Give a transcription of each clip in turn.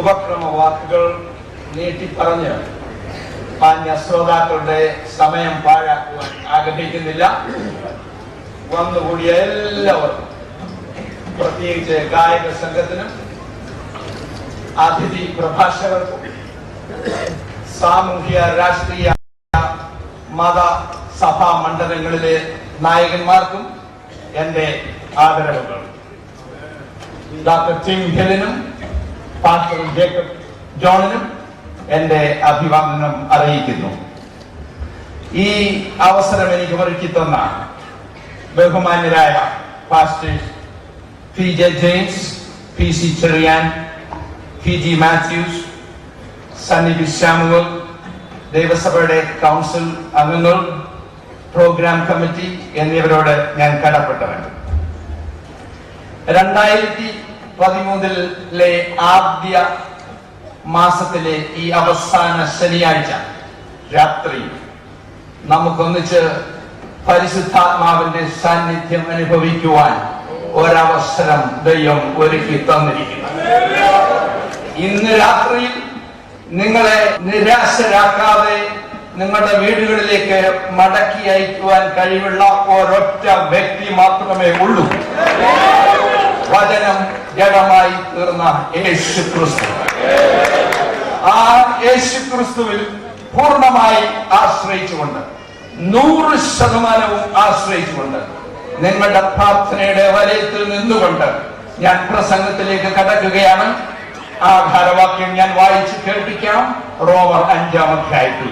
ഉപക്രമ വാക്കുകൾ നീട്ടിപ്പറഞ്ഞ് മാന്യ ശ്രോതാക്കളുടെ സമയം പാഴാക്കുവാൻ ആഗ്രഹിക്കുന്നില്ല. വന്നുകൂടിയ എല്ലാവർക്കും, പ്രത്യേകിച്ച് ഗായക സംഘത്തിനും അതിഥി പ്രഭാഷകർക്കും സാമൂഹ്യ രാഷ്ട്രീയ മത സഭാ മണ്ഡലങ്ങളിലെ നായകന്മാർക്കും എന്റെ ആദരവുകൾ. ഡോക്ടർ ടിം ഹിലിനും പാസ്റ്റർ ജേക്കബ് ജോണിനും എന്റെ അഭിവാദനം അറിയിക്കുന്നു. ഈ അവസരം എനിക്ക് ഒരുക്കി തന്ന ബഹുമാന്യരായ pastors P J James, P C Cherian, P G Mathews, Sunny B Samuel, ദേവസഭയുടെ കൗൺസിൽ അംഗങ്ങൾ, പ്രോഗ്രാം കമ്മിറ്റി എന്നിവരോട് ഞാൻ കടപ്പെട്ടവൻ. 2013 ആദ്യ മാസത്തിലെ ഈ അവസാന ശനിയാഴ്ച രാത്രി നമുക്കൊന്നിച്ച് പരിശുദ്ധാത്മാവിന്റെ സാന്നിധ്യം അനുഭവിക്കുവാൻ ഒരവസരം ദൈവം ഒരുക്കി തന്നിരിക്കുന്നു. ഇന്ന് രാത്രിയിൽ നിങ്ങളെ നിരാശരാക്കാതെ നിങ്ങളുടെ വീടുകളിലേക്ക് മടക്കി അയക്കുവാൻ കഴിവുള്ള ഒരൊറ്റ വ്യക്തി മാത്രമേ ഉള്ളൂ. വചനം ജഡമായി തീർന്ന യേശു ക്രിസ്തു. ആ യേശു ക്രിസ്തുവിൽ പൂർണ്ണമായി ആശ്രയിച്ചുകൊണ്ട്, 100% ആശ്രയിച്ചുകൊണ്ട്, നിങ്ങളുടെ പ്രാർത്ഥനയുടെ വലയത്തിൽ നിന്നുകൊണ്ട് ഞാൻ പ്രസംഗത്തിലേക്ക് കടക്കുകയാണ്. ആധാരവാക്യം ഞാൻ വായിച്ച് കേൾപ്പിക്കാം. റോമർ 5-ാം അധ്യായത്തിൽ.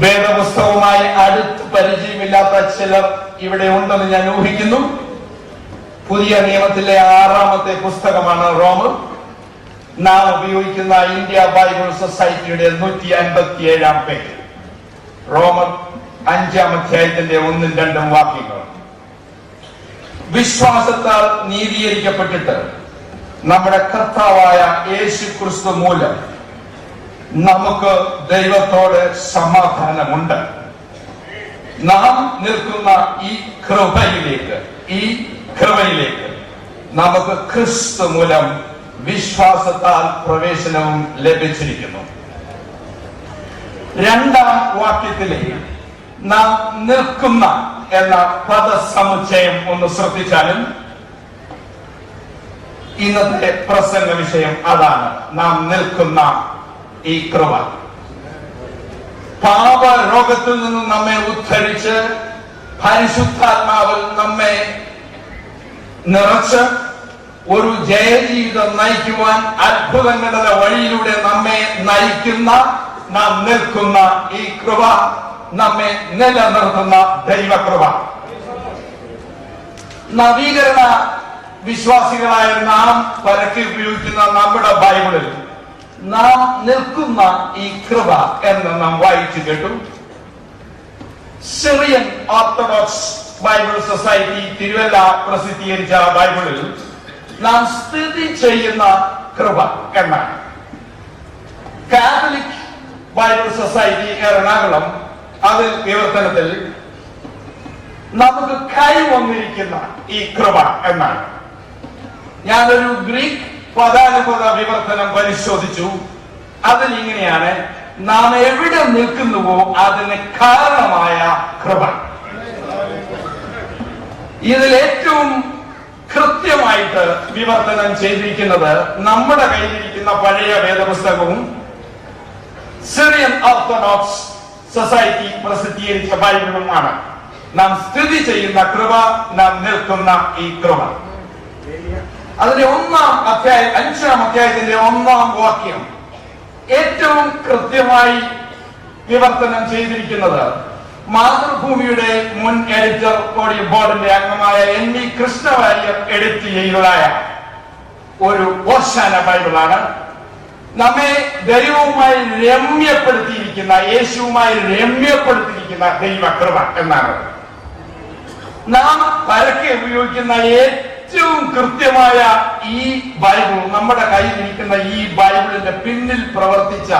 വേദപുസ്തകവുമായി അടുത്ത് പരിചയമില്ലാത്ത ചിലർ ഇവിടെ ഉണ്ടെന്ന് ഞാൻ ഊഹിക്കുന്നു. പുതിയ നിയമത്തിലെ 6ാമത്തെ പുസ്തകമാണ് റോമർ. നാം ഉപയോഗിക്കുന്ന ഇന്ത്യ ബൈബിൾ സൊസൈറ്റിയുടെ 157-ാം പേജ്. റോമർ 5-ാം അധ്യായത്തിന്റെ 1-2 വാക്യങ്ങൾ. വിശ്വാസത്താൽ നീതീകരിക്കപ്പെട്ടിട്ട് നമ്മുടെ കർത്താവായ യേശു ക്രിസ്തു മൂലം നമുക്ക് ദൈവത്തോട് സമാധാനമുണ്ട്. നാം നിൽക്കുന്ന ഈ കൃപയിലേക്ക് നമുക്ക് ക്രിസ്തു മൂലം വിശ്വാസത്താൽ പ്രവേശനവും ലഭിച്ചിരിക്കുന്നു. 2-ാം വാക്യത്തിലെ നാം നിൽക്കുന്ന എന്ന പദസമുച്ചയം ഒന്ന് ശ്രദ്ധിച്ചാലും ഇന്നത്തെ പ്രസംഗ വിഷയം അതാണ്. നാം നിൽക്കുന്ന ഈ കൃപ. പാപരോഗത്തിൽ നിന്നും നമ്മെ ഉദ്ധരിച്ച് പരിശുദ്ധാത്മാവിൽ നമ്മെ നിറച്ച് ഒരു ജയജീവിതം നയിക്കുവാൻ അത്ഭുതങ്ങളുടെ വഴിയിലൂടെ നമ്മെ നയിക്കുന്ന, നാം നിൽക്കുന്ന ഈ കൃപ, നമ്മെ നിലനിർത്തുന്ന ദൈവകൃപ. നവീകരണ വിശ്വാസികളായ നാം പരക്കെ ഉപയോഗിക്കുന്ന നമ്മുടെ ബൈബിളിൽ നാം നിൽക്കുന്ന ഈ കൃപ എന്ന് നാം വായിച്ചു കേട്ടു. Syrian orthodox Bible society Thiruvalla പ്രസിദ്ധീകരിച്ച ബൈബിളിൽ നാം സ്ഥിതി ചെയ്യുന്ന കൃപ എന്നാണ്. കാത്തലിക് ബൈബിൾ സൊസൈറ്റി എറണാകുളം അതിൽ വിവർത്തനത്തിൽ നമുക്ക് കൈവന്നിരിക്കുന്ന ഈ കൃപ എന്നാണ്. ഞാനൊരു ഗ്രീക്ക് പദാനുപത വിവർത്തനം പരിശോധിച്ചു. അതിൽ ഇങ്ങനെയാണ്: നാം എവിടെ നിൽക്കുന്നുവോ അതിന് കാരണമായ കൃപ. ഇതിൽ ഏറ്റവും കൃത്യമായിട്ട് വിവർത്തനം ചെയ്തിരിക്കുന്നത് നമ്മുടെ കയ്യിലിരിക്കുന്ന പഴയ വേദപുസ്തകവും സിറിയൻ ഓർത്തഡോക്സ് സൊസൈറ്റി പ്രസിദ്ധീകരിച്ച ബൈബിളുമാണ്. നാം സ്ഥിതി ചെയ്യുന്ന കൃപ, നാം നിൽക്കുന്ന ഈ കൃപ. അതിന്റെ 5-ാം അധ്യായത്തിന്റെ 1-ാം വാക്യം ഏറ്റവും കൃത്യമായി വിവർത്തനം ചെയ്തിരിക്കുന്നത് മാതൃഭൂമിയുടെ മുൻ എഡിറ്റർ ബോർഡിന്റെ അംഗമായ NV കൃഷ്ണവാര്യർ എഡിറ്റ് ചെയ്തതായ ഒരു ഓശാന ബൈബിളാണ്. നമ്മെ ദൈവവുമായി രമ്യപ്പെടുത്തിയിരിക്കുന്ന, യേശുവുമായി രമ്യപ്പെടുത്തിയിരിക്കുന്ന ദൈവകൃപ എന്നാണ്. നാം പരക്കെ ഉപയോഗിക്കുന്ന ഏറ്റവും കൃത്യമായ ഈ ബൈബിൾ, നമ്മുടെ കയ്യിലിരിക്കുന്ന ഈ ബൈബിളിന്റെ പിന്നിൽ പ്രവർത്തിച്ച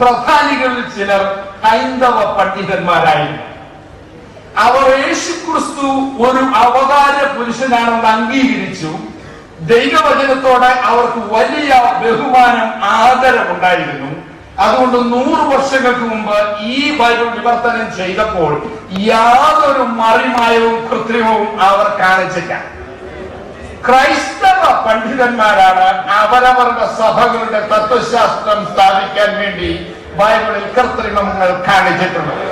പ്രധാനികളിൽ ചിലർ ഹൈന്ദവ പണ്ഡിതന്മാരായിരുന്നു. അവർ യേശുക്രിസ്തു ഒരു അവതാര പുരുഷനാണെന്ന് അംഗീകരിച്ചു. ദൈവവചനത്തോടെ അവർക്ക് വലിയ ബഹുമാനം, ആദരവുണ്ടായിരുന്നു. അതുകൊണ്ട് 100 വർഷങ്ങൾക്ക് മുമ്പ് ഈ ബൈബിൾ വിവർത്തനം ചെയ്തപ്പോൾ യാതൊരു മറിമായവും കൃത്രിമവും അവർ കാണിച്ചില്ല. ക്രൈസ്തവ പണ്ഡിതന്മാരാണ് അവരവരുടെ സഭകളുടെ തത്വശാസ്ത്രം സ്ഥാപിക്കാൻ വേണ്ടി ബൈബിളിൽ കൃത്രിമങ്ങൾ കാണിച്ചിട്ടുള്ളത്.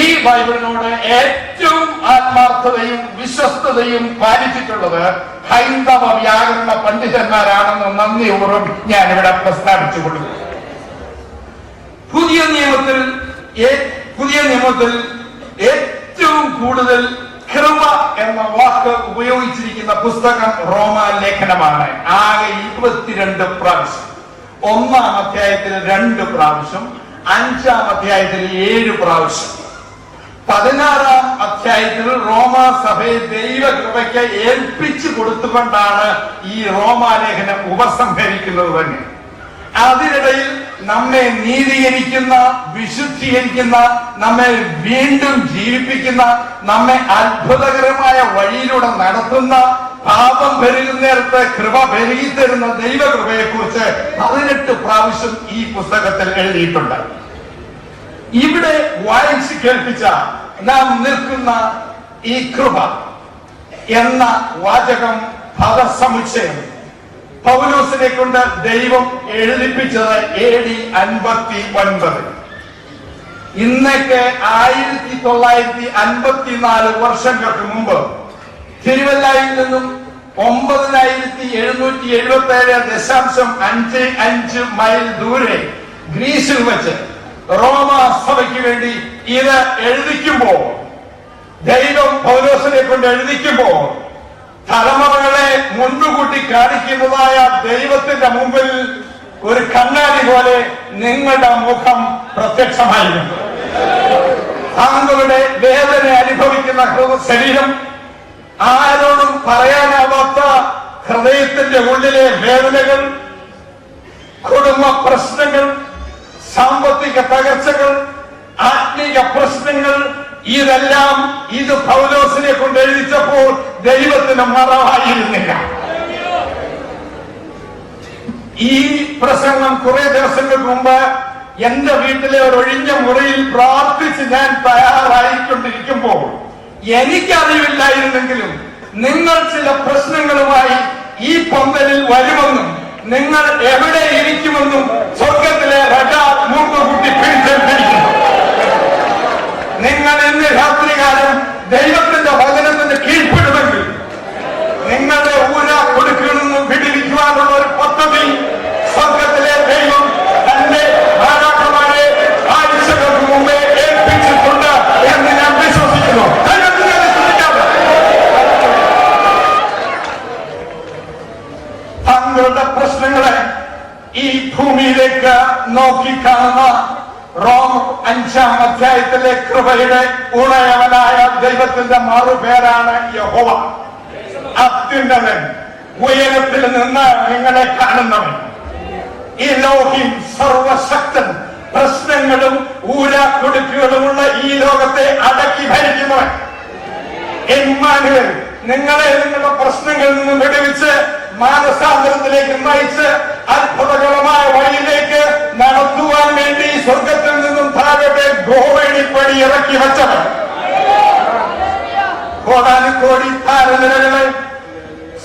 ഈ ബൈബിളിനോട് ഏറ്റവും ആത്മാർത്ഥതയും വിശ്വസ്തതയും പാലിച്ചിട്ടുള്ളത് ഹൈന്ദവ വ്യാകരണ പണ്ഡിതന്മാരാണെന്ന് നന്ദിപൂർവ്വം ഞാനിവിടെ പ്രസ്താവിച്ചു കൊടുക്കുന്നു. പുതിയ നിയമത്തിൽ ഏറ്റവും കൂടുതൽ കൃപ എന്ന വാക്ക് ഉപയോഗിച്ചിരിക്കുന്ന പുസ്തകം റോമാലേഖനമാണ്. ആകെ 22 പ്രാവശ്യം. 1-ാം അധ്യായത്തിൽ 2 പ്രാവശ്യം, 5-ാം അധ്യായത്തിൽ 7 പ്രാവശ്യം. 16-ാം അധ്യായത്തിൽ റോമാ സഭയെ ദൈവകൃപയ്ക്ക് ഏൽപ്പിച്ചു കൊടുത്തുകൊണ്ടാണ് ഈ റോമാലേഖനം ഉപസംഹരിക്കുന്നത് തന്നെ. അതിനിടയിൽ നമ്മെ നീതീകരിക്കുന്ന, വിശുദ്ധീകരിക്കുന്ന, നമ്മെ വീണ്ടും ജീവിപ്പിക്കുന്ന, നമ്മെ അത്ഭുതകരമായ വഴിയിലൂടെ നടത്തുന്ന, പാപം പെരുകുന്നേരത്ത് കൃപ പെരുകിത്തരുന്ന ദൈവകൃപയെ കുറിച്ച് 18 പ്രാവശ്യം ഈ പുസ്തകത്തിൽ എഴുതിയിട്ടുണ്ട്. ഇവിടെ വായിച്ച് കേൾപ്പിച്ച നാം നിൽക്കുന്ന ഈ കൃപ എന്ന വാചകം പദസമുച്ചയം പൗലോസിനെ കൊണ്ട് ദൈവം എഴുതിപ്പിച്ചത് AD 59. ഇന്നൊക്കെ 1954 വർഷങ്ങൾക്ക് മുമ്പ് തിരുവല്ലയിൽ നിന്നും 9777.55 മൈൽ ദൂരെ ഗ്രീസിൽ വെച്ച് റോമാ സഭയ്ക്ക് വേണ്ടി ഇത് എഴുതിക്കുമ്പോൾ, ദൈവം പൗലോസിനെ കൊണ്ട് എഴുതിക്കുമ്പോൾ, തലമുറകളെ മുൻകൂട്ടി കാണിക്കുന്നതായ ദൈവത്തിന്റെ മുമ്പിൽ ഒരു കണ്ണാടി പോലെ നിങ്ങളുടെ മുഖം പ്രത്യക്ഷമായിരുന്നു. താങ്കളുടെ വേദന അനുഭവിക്കുന്ന ശരീരം, ആരോടും പറയാനാവാത്ത ഹൃദയത്തിന്റെ ഉള്ളിലെ വേദനകൾ, കുടുംബ പ്രശ്നങ്ങൾ, സാമ്പത്തിക തകർച്ചകൾ, ആത്മീക പ്രശ്നങ്ങൾ, ഇതെല്ലാം ഇത് പൗലോസിനെ കൊണ്ട് എഴുതിച്ചപ്പോൾ ദൈവത്തിന് മറവായിരുന്നില്ല. ഈ പ്രസംഗം കുറെ ദിവസങ്ങൾക്ക് മുമ്പ് എന്റെ വീട്ടിലെ ഒരു ഒഴിഞ്ഞ മുറിയിൽ പ്രാർത്ഥിച്ച് ഞാൻ തയ്യാറായിക്കൊണ്ടിരിക്കുമ്പോൾ എനിക്കറിവില്ലായിരുന്നെങ്കിലും നിങ്ങൾ ചില പ്രശ്നങ്ങളുമായി ഈ പന്തലിൽ വരുമെന്നും നിങ്ങൾ എവിടെ ഇരിക്കുമെന്നും സ്വർഗത്തിലെ റഡാർ മൂക്കുകൂട്ടി പിടിച്ചെടുത്തിരിക്കുന്നു. നിങ്ങൾ ഇന്ന് രാത്രികാലം ദൈവത്തിന്റെ വചനത്തിന് കീഴ്പ്പെടുമെങ്കിൽ നിങ്ങളുടെ കൊടുക്കിൽ നിന്നും വിടിവിക്കുവാനുള്ള ഒരു പദ്ധതി സ്വർഗത്തിലെ ദൈവം തന്റെ മാലാഖമാരെ ആഴ്ചകൾക്ക് മുമ്പേ ഏൽപ്പിച്ചിട്ടുണ്ട് എന്ന് ഞാൻ വിശ്വസിക്കുന്നു. തങ്ങളുടെ പ്രശ്നങ്ങളെ ഈ ഭൂമിയിലേക്ക് നോക്കിക്കാണുന്ന റോം 5-ാം അധ്യായത്തിലെ കൃപയുടെ ഉണയവനായ ദൈവത്തിന്റെ മറുപേരാണ് യഹോവ. അത്യുന്നതൻ, ഉയരത്തിൽ നിന്ന് നിങ്ങളെ കാണുന്നവൻ. എലോഹിം, സർവശക്തൻ, പ്രശ്നങ്ങളും ഊരാക്കുടുക്കുകളുമുള്ള ഈ ലോകത്തെ അടക്കി ഭരിക്കുന്നവൻ. ഇമ്മാനുവേൽ, നിങ്ങളെ നിങ്ങളുടെ പ്രശ്നങ്ങളിൽ നിന്നും വിടുവിച്ച് മാനസാന്തരത്തിലേക്ക് നയിച്ച് അത്ഭുതകരമായ വഴിയിലേക്ക് നടത്തുവാൻ വേണ്ടി സ്വർഗത്തിൽ നിന്നും താഴോട്ടെ ഗോവേണിപ്പടി ഇറക്കി വെച്ചവൻ. കോടാനുകോടി താരനിരകളെ,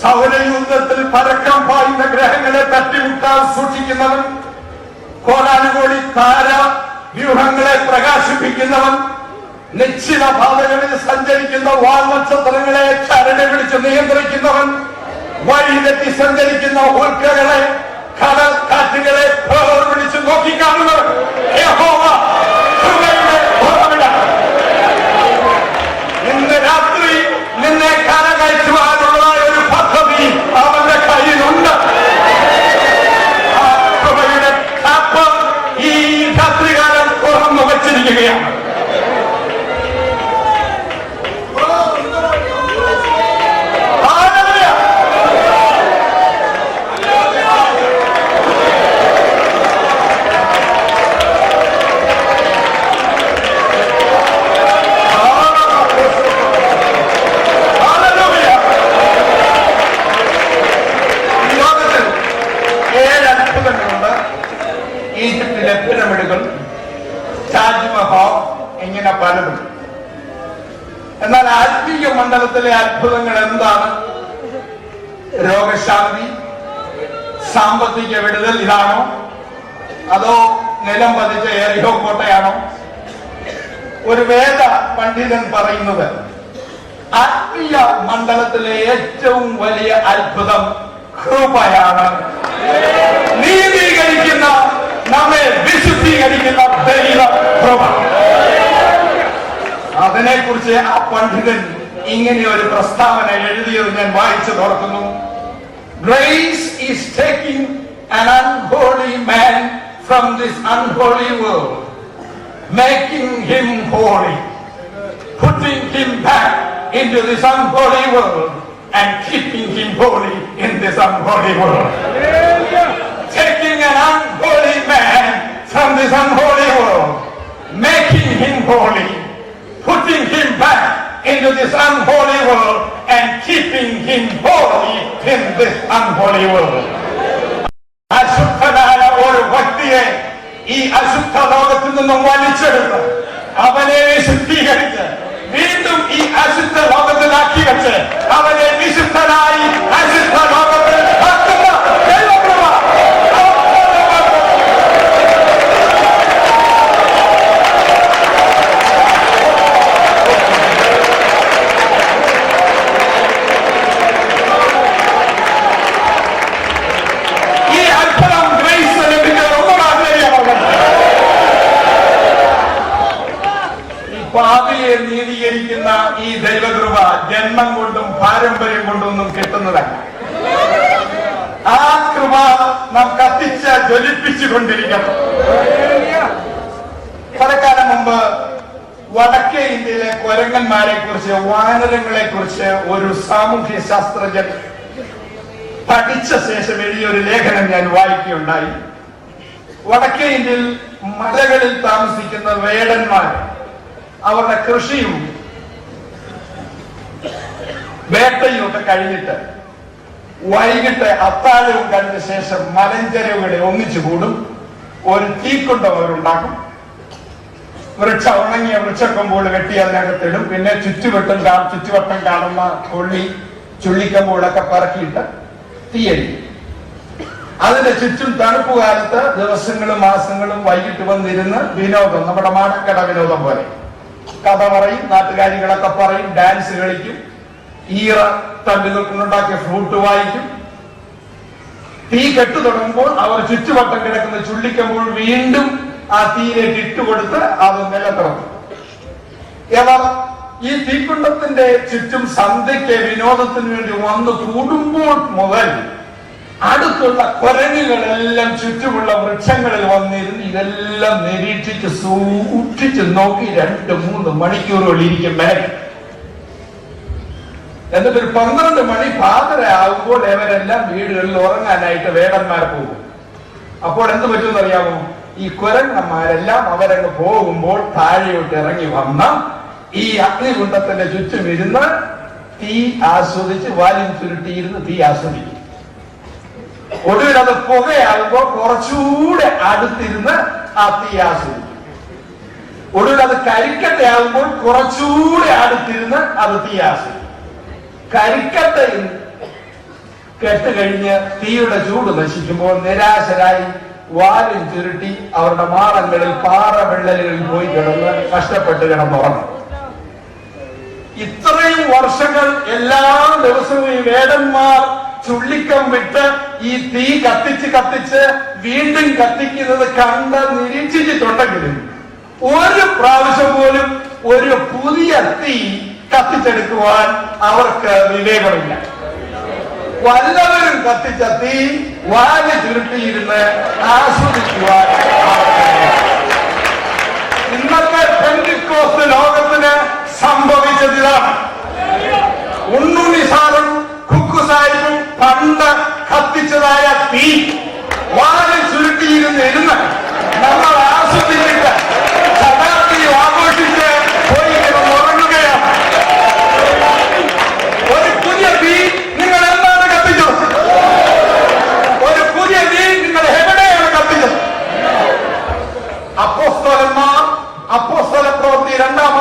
സൗരയൂഥത്തിൽ പരക്കം പായുന്ന ഗ്രഹങ്ങളെ തട്ടിമുട്ടാൻ സൂക്ഷിക്കുന്നവൻ, കോടാനുകോടി താര വ്യൂഹങ്ങളെ പ്രകാശിപ്പിക്കുന്നവൻ, നിശ്ചിത പാതകളിൽ സഞ്ചരിക്കുന്ന വാൽനക്ഷത്രങ്ങളെ ചരട് പിടിച്ച് നിയന്ത്രിക്കുന്നവൻ, വഴി തെറ്റി സഞ്ചരിക്കുന്ന ഉൽക്കകളെ, കടൽ കാറ്റുകളെ പിടിച്ച് നോക്കിക്കാണുന്നവൻ യഹോവ കൃപയുടെ ഉറവിടം. ഇന്ന് രാത്രി നിന്നെ കരകയറ്റുവാനുള്ള ഒരു പദ്ധതി അവന്റെ കയ്യിലുണ്ട്. ആ കൃപയുടെ കാപ്പ് ഈ രാത്രികാലം തുറന്നു വച്ചിരിക്കുകയാണ്. പലതും. എന്നാൽ ആത്മീയ മണ്ഡലത്തിലെ അത്ഭുതങ്ങൾ എന്താണ്? രോഗശാന്തി, സാമ്പത്തിക വിടുതൽ ഇതാണോ? അതോ നിലം പതിച്ച എറിയോ കോട്ടയാണോ? ഒരു വേദ പണ്ഡിതൻ പറയുന്നത് ആത്മീയ മണ്ഡലത്തിലെ ഏറ്റവും വലിയ അത്ഭുതം കൃപയാണ്. നീതീകരിക്കുന്ന, നമ്മെ വിശുദ്ധീകരിക്കുന്ന ദൈവ കൃപ. അതിനെക്കുറിച്ച് ആ പണ്ഡിതൻ ഇങ്ങനെ ഒരു പ്രസ്താവന എഴുതിയത് ഞാൻ വായിച്ചു തുറക്കുന്നു. Grace is taking an unholy man from this unholy world, making him holy, putting him back into this unholy world and keeping him holy in this unholy world. Taking an unholy man from this unholy world, making him holy, putting him back into this unholy world and keeping him holy in this unholy world. അശുദ്ധനായ ഒരു വ്യക്തിയെ ഈ അശുദ്ധ ലോകത്തിൽ നിന്നും വലിച്ചെടുത്ത് അവനെ ശുദ്ധീകരിച്ച് വീണ്ടും ഈ അശുദ്ധ ലോകത്തിലാക്കി വെച്ച് അവനെ വിശുദ്ധനായി അശുദ്ധ ലോകത്തിൽ ആക്കുന്ന ദൈവകൃപ. പാപിയെ നീതീകരിക്കുന്ന ഈ ദൈവകൃപ ജന്മം കൊണ്ടും പാരമ്പര്യം കൊണ്ടൊന്നും കിട്ടുന്നതല്ല. ആ കൃപ നാം കത്തിച്ച് ജ്വലിപ്പിച്ചുകൊണ്ടിരിക്കണം. കുറെക്കാലം മുമ്പ് വടക്കേ ഇന്ത്യയിലെ കുരങ്ങന്മാരെ കുറിച്ച്, വാനരങ്ങളെ കുറിച്ച് ഒരു സാമൂഹ്യ ശാസ്ത്രജ്ഞൻ പഠിച്ച ശേഷം എഴുതിയ ഒരു ലേഖനം ഞാൻ വായിക്കുകയുണ്ടായി. വടക്കേ ഇന്ത്യയിൽ മലകളിൽ താമസിക്കുന്ന വേടന്മാർ അവരുടെ കൃഷിയും വേട്ടയും ഒക്കെ കഴിഞ്ഞിട്ട് വൈകിട്ട് അത്താഴവും കഴിഞ്ഞ ശേഷം മലഞ്ചരവുകളെ ഒന്നിച്ചു കൂടും. ഒരു തീക്കുണ്ടം അവരുണ്ടാക്കും. ഉണങ്ങിയ വൃക്ഷക്കൊമ്പോൾ വെട്ടി അതിനകത്തിടും. പിന്നെ ചുറ്റുവട്ടം കാണുന്ന കൊള്ളി ചുള്ളിക്കമ്പോഴൊക്കെ പറക്കിയിട്ട് തീയടിക്കും. അതിന്റെ ചുറ്റും തണുപ്പ് കാലത്ത് ദിവസങ്ങളും മാസങ്ങളും വൈകിട്ട് വന്നിരുന്ന് വിനോദം, നമ്മുടെ മാടക്കട വിനോദം പോലെ കഥ പറയും, നാട്ടുകാരികളൊക്കെ പറയും, ഡാൻസ് കളിക്കും, ഈറ തണ്ടുകൾ കൊണ്ടുണ്ടാക്കിയ ഫ്ലൂട്ട് വായിക്കും. തീ കെട്ടു തുടങ്ങുമ്പോൾ അവർ ചുറ്റുവട്ടം കിടക്കുന്ന ചുള്ളിക്കുമ്പോൾ വീണ്ടും ആ തീയിലേക്ക് ഇട്ടുകൊടുത്ത് അത് നിലത്തിറക്കും. ഈ തീക്കുണ്ടത്തിന്റെ ചുറ്റും സന്ധ്യയ്ക്ക് വിനോദത്തിന് വേണ്ടി വന്ന് കൂടുമ്പോൾ മുതൽ അടുത്തുള്ള കുരങ്ങുകളെല്ലാം ചുറ്റുമുള്ള വൃക്ഷങ്ങളിൽ വന്നിരുന്ന് ഇതെല്ലാം നിരീക്ഷിച്ച് സൂക്ഷിച്ച് നോക്കി 2-3 മണിക്കൂറുകൾ ഇരിക്കും മേലെ. എന്നിട്ട് ഒരു 12 മണി പാതരയാകുമ്പോൾ ഇവരെല്ലാം വീടുകളിൽ ഉറങ്ങാനായിട്ട് വേടന്മാർ പോകും. അപ്പോൾ എന്ത് പറ്റുമെന്ന് അറിയാമോ? ഈ കുരങ്ങന്മാരെല്ലാം അവരങ്ങ് പോകുമ്പോൾ താഴെയോട്ട് ഇറങ്ങി വന്ന ഈ അഗ്നികുണ്ഡത്തിന്റെ ചുറ്റും ഇരുന്ന് തീ ആസ്വദിച്ച് വാലിൻ ചുരുട്ടിയിരുന്ന് തീ ആസ്വദിക്കും. ഒടുവിൽ അത് പുകയാകുമ്പോ കുറച്ചുകൂടെ അടുത്തിരുന്ന് ആ തീ ആസ്വദിക്കും. ഒടുവിൽ അത് കരിക്കട്ടയാകുമ്പോൾ കുറച്ചുകൂടെ അടുത്തിരുന്ന് അത് തീ ആസ്വദിക്കും. കരിക്കട്ടയിൽ കെട്ടുകഴിഞ്ഞ് തീയുടെ ചൂട് നശിക്കുമ്പോൾ നിരാശരായി വാലിൻ ചുരുട്ടി അവരുടെ മാളങ്ങളിൽ പാറവെള്ളലുകളിൽ പോയി കിടന്ന് കഷ്ടപ്പെട്ട് കിടന്നുറങ്ങും. ഇത്രയും വർഷങ്ങൾ എല്ലാ ദിവസവും ഈ വേടന്മാർ ചുള്ളിക്കം വിട്ട് ഈ തീ കത്തിച്ച് വീണ്ടും കത്തിക്കുന്നത് കണ്ട് നിരീക്ഷിച്ചിട്ടുണ്ടെങ്കിലും ഒരു പ്രാവശ്യം പോലും ഒരു പുതിയ തീ കത്തിച്ചെടുക്കുവാൻ അവർക്ക് വിവേകമില്ല. വല്ലവരും കത്തിച്ച തീ വാല് ചുരുട്ടിയിരുന്ന് ആസ്വദിക്കുവാൻ. ഇന്നത്തെ പെന്തിക്കോസ്ത് ലോകത്തിന് സംഭവിച്ചതിലാണ്. ഉണ്ണുണ്ണി സാറും കുക്കു സാഹിബും പണ്ട് കത്തിച്ചതായ തീ വാല് ചുരുട്ടിയിരുന്ന് നമ്മൾ ആസ്വദിച്ചിട്ട് ശതാബ്ദി ആഘോഷിച്ച് പോയി ഉറങ്ങുകയാണ്. ഒരു പുതിയ തീ നിങ്ങൾ എന്താണ് കത്തിച്ചത്? ഒരു പുതിയ തീ നിങ്ങൾ എവിടെയാണ് കത്തിച്ചത്? അപ്പോസ്തലന്മാർ അപ്പോസ്തല പ്രവൃത്തി 2-ാം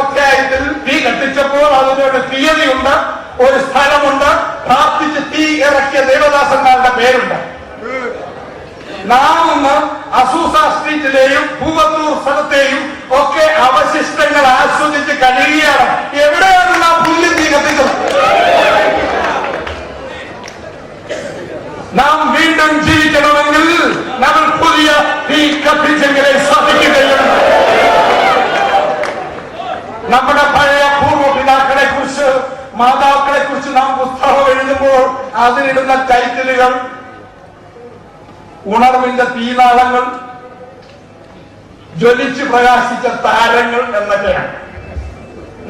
നാം ഇന്ന് അസൂസ സ്ട്രീറ്റിലെയും പൂവത്തൂർ സ്ഥലത്തെയും ഒക്കെ അവശിഷ്ടങ്ങൾ ആസ്വദിച്ച് കഴിയുകയാണ്. എവിടെയാണ് നാം പുല്ല് തീ കത്തിച്ചത്? നാം വീണ്ടും ജീവിക്കണമെങ്കിൽ നമ്മൾ പുതിയ തീ കത്തിച്ചെങ്കിലേ സാധിക്കുകയുള്ളൂ. നമ്മുടെ പഴയ പൂർവ്വ പിതാക്കളെ കുറിച്ച്, മാതാക്കളെ കുറിച്ച് നാം പുസ്തകം എഴുതുമ്പോൾ അതിലിടുന്ന ടൈറ്റിലുകൾ ഉണർവിന്റെ തീനാളങ്ങൾ, ജ്വലിച്ചു പ്രകാശിച്ച താരങ്ങൾ എന്നൊക്കെയാണ്.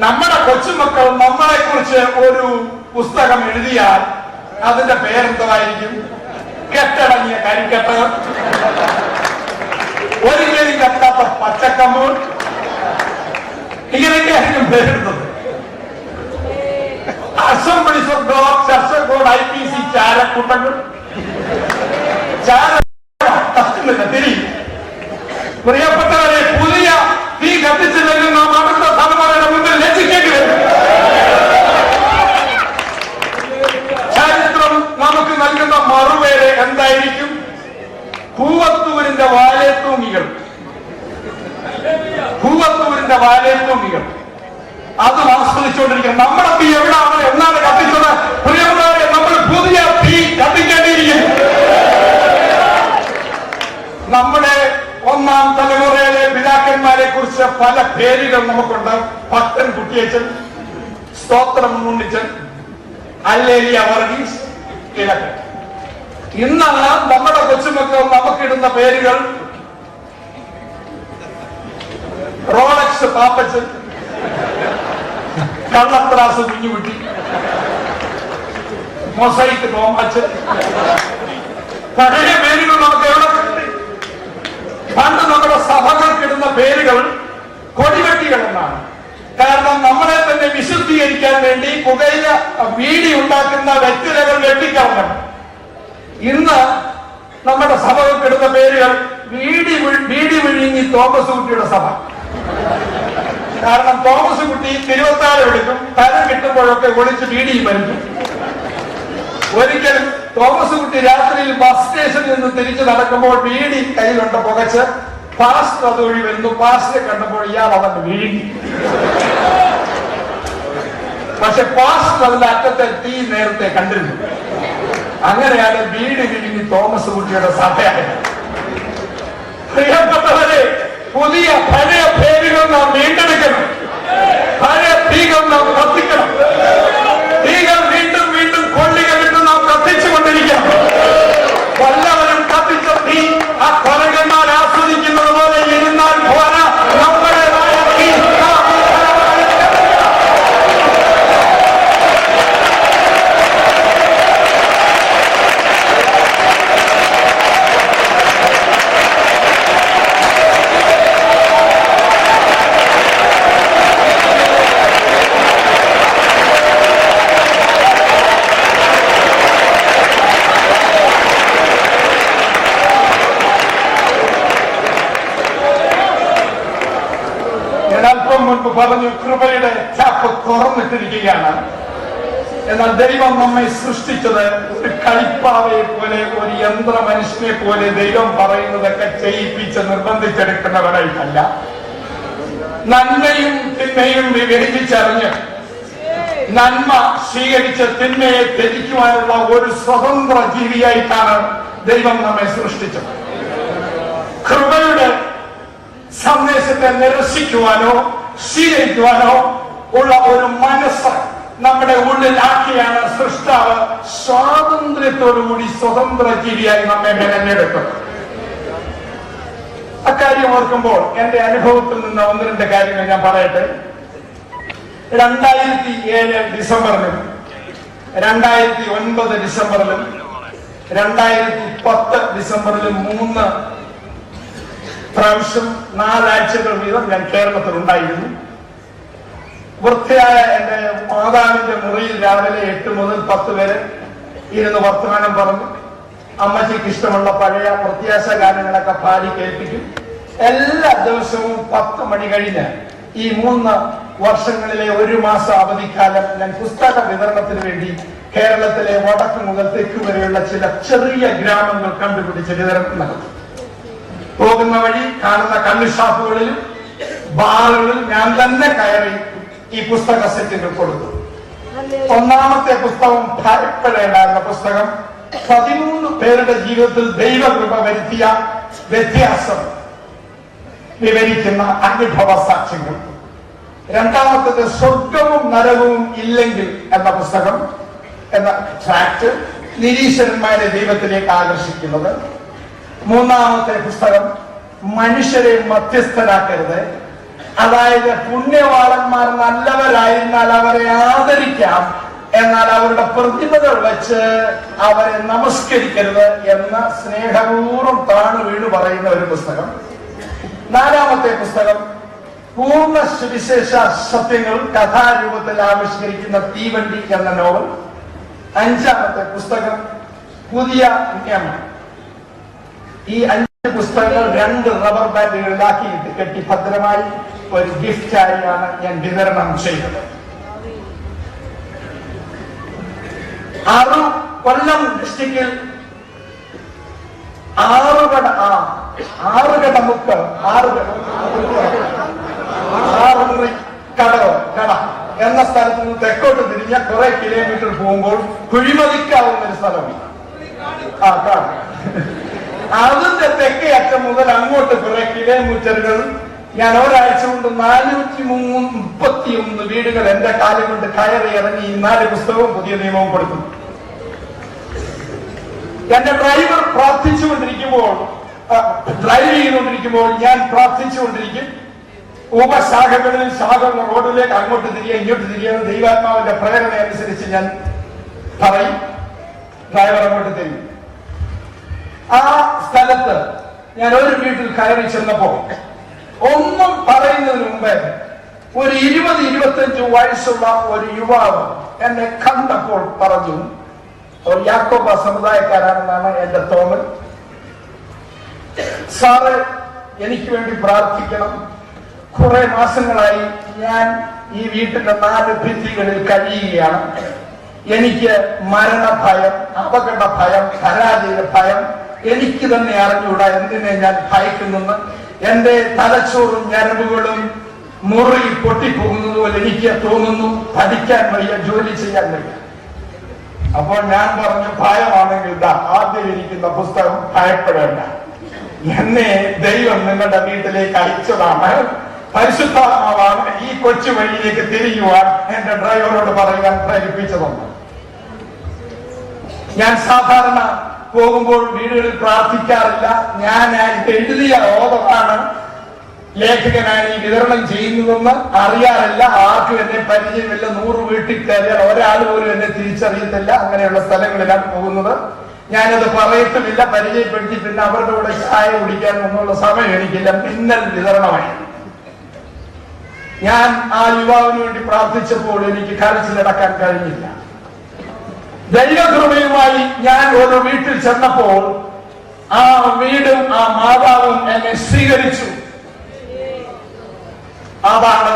നമ്മുടെ കൊച്ചുമക്കൾ നമ്മളെ കുറിച്ച് ഒരു പുസ്തകം എഴുതിയാൽ അതിന്റെ പേരെന്തതായിരിക്കും? കെട്ടടങ്ങിയ കരിക്കട്ട, ഒരിക്കലും കത്താത്ത പച്ചക്കമ്പ്, ഇങ്ങനെയൊക്കെയായിരിക്കും പേരെടുത്തത്. Assemblies of God, church of God, IPC ചാരക്കൂട്ടങ്ങൾ, തിരി. പ്രിയപ്പെട്ടവരെ, പുതിയ തീ കത്തിച്ചില്ലെങ്കിൽ നാം അടുത്ത തലമുറയുടെ മുന്നിൽ ലജ്ജിക്കേണ്ടി വരും. ചരിത്രം നമുക്ക് നൽകുന്ന മറുപേര് എന്തായിരിക്കും? പൂവത്തൂരിന്റെ വാലേത്തൂങ്ങികൾ. പൂവത്തൂരിന്റെ വാലേത്തൂങ്ങികൾ അതും ആസ്വദിച്ചുകൊണ്ടിരിക്കണം. നമ്മുടെ തീ എവിടാണ്, എന്നാണ് കത്തിച്ചത്? പ്രിയപ്പെട്ടവരെ, നമ്മൾ പുതിയ തീ കത്തിക്കേണ്ടിയിരിക്കുന്നു. നമ്മുടെ ഒന്നാം തലമുറയിലെ പിതാക്കന്മാരെ കുറിച്ച് പല പേരുകൾ നമുക്കുണ്ട്. ഭക്തൻ കുട്ടിയച്ചൻ, സ്തോത്രം ഉണ്ണിച്ചൻ, അല്ലേലിയ വർഗീസ്, ഇതൊക്കെ. ഇന്ന് നമ്മുടെ കൊച്ചുമക്കൾ നമുക്കിടുന്ന പേരുകൾ റോളക്സ് പാപ്പച്ചൻ, കള്ളത്രാസ് കുഞ്ഞുകുട്ടി, മൊസൈക്ക് തോമാച്ചൻ. പഴയ പേരുകൾ നമുക്ക് എവിടെ കിട്ടി? പണ്ട് നമ്മുടെ സഭകൾക്കിടുന്ന പേരുകൾ കൊടിവെട്ടികൾ എന്നാണ്. കാരണം നമ്മളെ തന്നെ വിശുദ്ധീകരിക്കാൻ വേണ്ടി പുകയില വീടി ഉണ്ടാക്കുന്ന വ്യക്തികൾ വെട്ടിക്കളഞ്ഞു. ഇന്ന് നമ്മുടെ സഭകൾക്കിടുന്ന പേരുകൾ വീടി വിഴുങ്ങി തോമസ് കുട്ടിയുടെ സഭ. കാരണം തോമസ് കുട്ടി തിരുവത്താഴം എടുക്കും, തരം കിട്ടുമ്പോഴൊക്കെ ഒളിച്ച് വീടിയും വലിക്കും. ഒരിക്കലും തോമസ് കുട്ടി രാത്രിയിൽ ബസ് സ്റ്റേഷനിൽ നിന്ന് തിരിച്ചു നടക്കുമ്പോൾ വീടി കയ്യിലുണ്ട് പുകച്ച്. പാസ്റ്റർ അതുവഴി വരുന്നു. പാസ്റ്ററെ കണ്ടപ്പോൾ ഇയാൾ അവൻ വിഴുങ്ങി. പക്ഷെ പാസ്റ്റർ അതിന്റെ അറ്റത്തെ തീ നേരത്തെ കണ്ടിരുന്നു. അങ്ങനെയാണ് വീട് വിഴുങ്ങി തോമസ് കുട്ടിയുടെ സഭയായത്. പ്രിയപ്പെട്ടവരെ, പുതിയ പഴയ പേരുകൾ നാം വീണ്ടെടുക്കണം. പഴയ തീകൾ നാം കത്തിക്കണം. തീകൾ വീണ്ടും വീണ്ടും കൊള്ളികളിട്ട് നാം കത്തിച്ചുകൊണ്ടിരിക്കണം. വല്ലവരും കത്തിച്ച തീ ആ കൊലകന്മാർ ആസ്വദിക്കുന്നത് പോലെ ഇരുന്നാൽ പോരാ, നമ്മുടേതായ തീ. മുൻപ് പറഞ്ഞു, കൃപയുടെ ചാപ്പ് തുറന്നിട്ടിരിക്കുകയാണ്. എന്നാൽ ദൈവം നമ്മെ സൃഷ്ടിച്ചത് ഒരു കളിപ്പാവയെ പോലെ, ഒരു യന്ത്ര മനുഷ്യനെ പോലെ ദൈവം പറയുന്നതൊക്കെ ചെയ്യിപ്പിച്ച് നിർബന്ധിച്ചെടുക്കുന്നവരായിട്ടല്ല. നന്മയും തിന്മയും വിവേചിച്ചറിഞ്ഞ് നന്മ സ്വീകരിച്ച് തിന്മയെ ത്യജിക്കുവാനുള്ള ഒരു സ്വതന്ത്ര ജീവിയായിട്ടാണ് ദൈവം നമ്മെ സൃഷ്ടിച്ചത്. കൃപയുടെ സന്ദേശത്തെ നിരസിക്കുവാനോ സ്വീകരിക്കുവാനോ ഉള്ള ഒരു മനസ്സ് നമ്മുടെ ഉള്ളിലാക്കിയാണ് സൃഷ്ടാവ് സ്വാതന്ത്ര്യത്തോടുകൂടി സ്വതന്ത്ര ജീവിയായി നമ്മെ മെനഞ്ഞെടുക്കുന്നത്. അക്കാര്യം ഓർക്കുമ്പോൾ എന്റെ അനുഭവത്തിൽ നിന്ന് ഒന്ന് രണ്ട് കാര്യങ്ങൾ ഞാൻ പറയട്ടെ. 2007 ഡിസംബറിലും 2009 ഡിസംബറിലും 2010 ഡിസംബറിലും 3 പ്രാവശ്യം 4 ആഴ്ചകൾ വീതം ഞാൻ കേരളത്തിൽ ഉണ്ടായിരുന്നു. വൃത്തിയായ എന്റെ മാതാവിന്റെ മുറിയിൽ രാവിലെ 8 മുതൽ 10 വരെ ഇരുന്ന് വർത്തമാനം പറഞ്ഞു. അമ്മച്ചിക്ക് ഇഷ്ടമുള്ള പഴയ പ്രത്യാശ ഗാനങ്ങളൊക്കെ പാടി കേൾപ്പിക്കും. എല്ലാ ദിവസവും 10 മണി കഴിഞ്ഞ് ഈ 3 വർഷങ്ങളിലെ 1 മാസ അവധിക്കാലം ഞാൻ പുസ്തക വിതരണത്തിന് വേണ്ടി കേരളത്തിലെ വടക്ക് മുതൽ തെക്ക് വരെയുള്ള ചില ചെറിയ ഗ്രാമങ്ങൾ കണ്ടുപിടിച്ച് വിതരണം നടത്തും. പോകുന്ന വഴി കാണുന്ന കള്ളുഷാപ്പുകളിലും ബാറുകളിൽ ഞാൻ തന്നെ കയറി ഈ പുസ്തക സെറ്റുകൾ കൊടുത്തു. ഒന്നാമത്തെ പുസ്തകം ഭയപ്പെടേണ്ടായിരുന്ന പുസ്തകം 13 പേരുടെ ജീവിതത്തിൽ ദൈവകൃപ വരുത്തിയ വ്യത്യാസം വിവരിക്കുന്ന അനുഭവ സാക്ഷ്യങ്ങൾ. രണ്ടാമത്തേത് സ്വർഗവും നരകവും ഇല്ലെങ്കിൽ എന്ന പുസ്തകം എന്ന ട്രാക്ട് നിരീശ്വരന്മാരെ ദൈവത്തിലേക്ക് ആകർഷിക്കുന്നത്. മൂന്നാമത്തെ പുസ്തകം മനുഷ്യരെ മധ്യസ്ഥരാക്കരുത്, അതായത് പുണ്യവാളന്മാർ നല്ലവരായിരുന്നാൽ അവരെ ആദരിക്കാം, എന്നാൽ അവരുടെ പ്രതിമകൾ വെച്ച് അവരെ നമസ്കരിക്കരുത് എന്ന് സ്നേഹപൂർവ്വം താണു വീണു പറയുന്ന ഒരു പുസ്തകം. നാലാമത്തെ പുസ്തകം പൂർണ്ണ സുവിശേഷ സത്യങ്ങൾ കഥാരൂപത്തിൽ ആവിഷ്കരിക്കുന്ന തീവണ്ടി എന്ന നോവൽ. അഞ്ചാമത്തെ പുസ്തകം പുതിയ നിയമം. ഈ 5 പുസ്തകങ്ങൾ 2 റബ്ബർ ബാൻഡുകളിലാക്കി കെട്ടി ഭദ്രമായി ഒരു ഗിഫ്റ്റായാണ് ഞാൻ വിതരണം ചെയ്തത്. കൊല്ലം ഡിസ്ട്രിക്റ്റിൽ ആറുകടമുക്ക് കട എന്ന സ്ഥലത്ത് നിന്ന് തെക്കോട്ട് തിരിഞ്ഞ കുറെ കിലോമീറ്റർ പോകുമ്പോൾ കുഴിമതിക്കാവുന്ന ഒരു സ്ഥലമാണ്. അതിന്റെ തെക്കേ അറ്റം മുതൽ അങ്ങോട്ട് കുറെ കിലോമീറ്ററുകൾ ഞാൻ ഒരാഴ്ച കൊണ്ട് 431 വീടുകൾ എന്റെ കാലം കൊണ്ട് കയറി ഇറങ്ങി 4 പുസ്തകവും പുതിയ നിയമവും കൊടുത്തു. എന്റെ ഡ്രൈവർ ഡ്രൈവ് ചെയ്തുകൊണ്ടിരിക്കുമ്പോൾ ഞാൻ പ്രാർത്ഥിച്ചുകൊണ്ടിരിക്കും. ഉപശാഖകളിൽ ശാഖകൾ റോഡിലേക്ക് അങ്ങോട്ട് തിരികെ ഇങ്ങോട്ട് തിരികെ ദൈവാത്മാവിന്റെ പ്രേരണ അനുസരിച്ച് ഞാൻ പറയും. ഡ്രൈവർ അങ്ങോട്ട് തിരിയും. ആ സ്ഥലത്ത് ഞാൻ ഒരു വീട്ടിൽ കയറി ചെന്നപ്പോ ഒന്നും പറയുന്നതിന് മുമ്പേ ഒരു 20-25 വയസ്സുള്ള ഒരു യുവാവ് എന്നെ കണ്ടപ്പോൾ പറഞ്ഞു, യാക്കോബ സമുദായക്കാരാണെന്നാണ് എന്റെ തോന്നൽ. സാറ് എനിക്ക് വേണ്ടി പ്രാർത്ഥിക്കണം. കുറെ മാസങ്ങളായി ഞാൻ ഈ വീട്ടിന്റെ 4 ഭിത്തികളിൽ കഴിയുകയാണ്. എനിക്ക് മരണഭയം, അപകട ഭയം, പരാജയ ഭയം എനിക്ക് തന്നെ അറിഞ്ഞൂടാ എന്തിനെ ഞാൻ ഭയക്കുന്നെന്ന്. എന്റെ തലച്ചോറും ഞരമ്പുകളും മുറി പൊട്ടിപ്പോകുന്നത് പോലെ എനിക്ക് തോന്നുന്നു. പഠിക്കാൻ വയ്യ, ജോലി ചെയ്യാൻ വയ്യ. അപ്പോൾ ഞാൻ പറഞ്ഞു, ഭയമാണെങ്കിൽ ആദ്യം ഇരിക്കുന്ന പുസ്തകം ഭയപ്പെടേണ്ട, എന്നെ ദൈവം നിങ്ങളുടെ വീട്ടിലേക്ക് അയച്ചതാണ്, പരിശുദ്ധാത്മാവാണ് ഈ കൊച്ചു വഴിയിലേക്ക് തിരിയുവാൻ എന്റെ ഡ്രൈവറോട് പറയാൻ പ്രേരിപ്പിച്ചതാണ്. ഞാൻ സാധാരണ പോകുമ്പോൾ വീടുകളിൽ പ്രാർത്ഥിക്കാറില്ല. ഞാൻ എഴുതിയ ഓതമാണ് ലേഖകനാണ് ഈ വിതരണം ചെയ്യുന്നതെന്ന് അറിയാറില്ല. ആർക്കും എന്നെ പരിചയമില്ല. 100 വീട്ടിൽ കയറിയാൽ ഒരാൾ പോലും എന്നെ തിരിച്ചറിയത്തില്ല. അങ്ങനെയുള്ള സ്ഥലങ്ങളിലാണ് പോകുന്നത്. ഞാനത് പറയത്തുമില്ല, പരിചയപ്പെടുത്തി. പിന്നെ അവരുടെ കൂടെ ചായ കുടിക്കാൻ ഒന്നുള്ള സമയം എനിക്കില്ല. മിന്നൽ വിതരണമായി. ഞാൻ ആ യുവാവിന് വേണ്ടി പ്രാർത്ഥിച്ചപ്പോൾ എനിക്ക് കരച്ചിലടക്കാൻ കഴിഞ്ഞില്ല. ദൈവകൃപയുമായി ഞാൻ ഒരു വീട്ടിൽ ചെന്നപ്പോൾ ആ വീടും ആ മാതാവും എന്നെ സ്വീകരിച്ചു. അതാണ്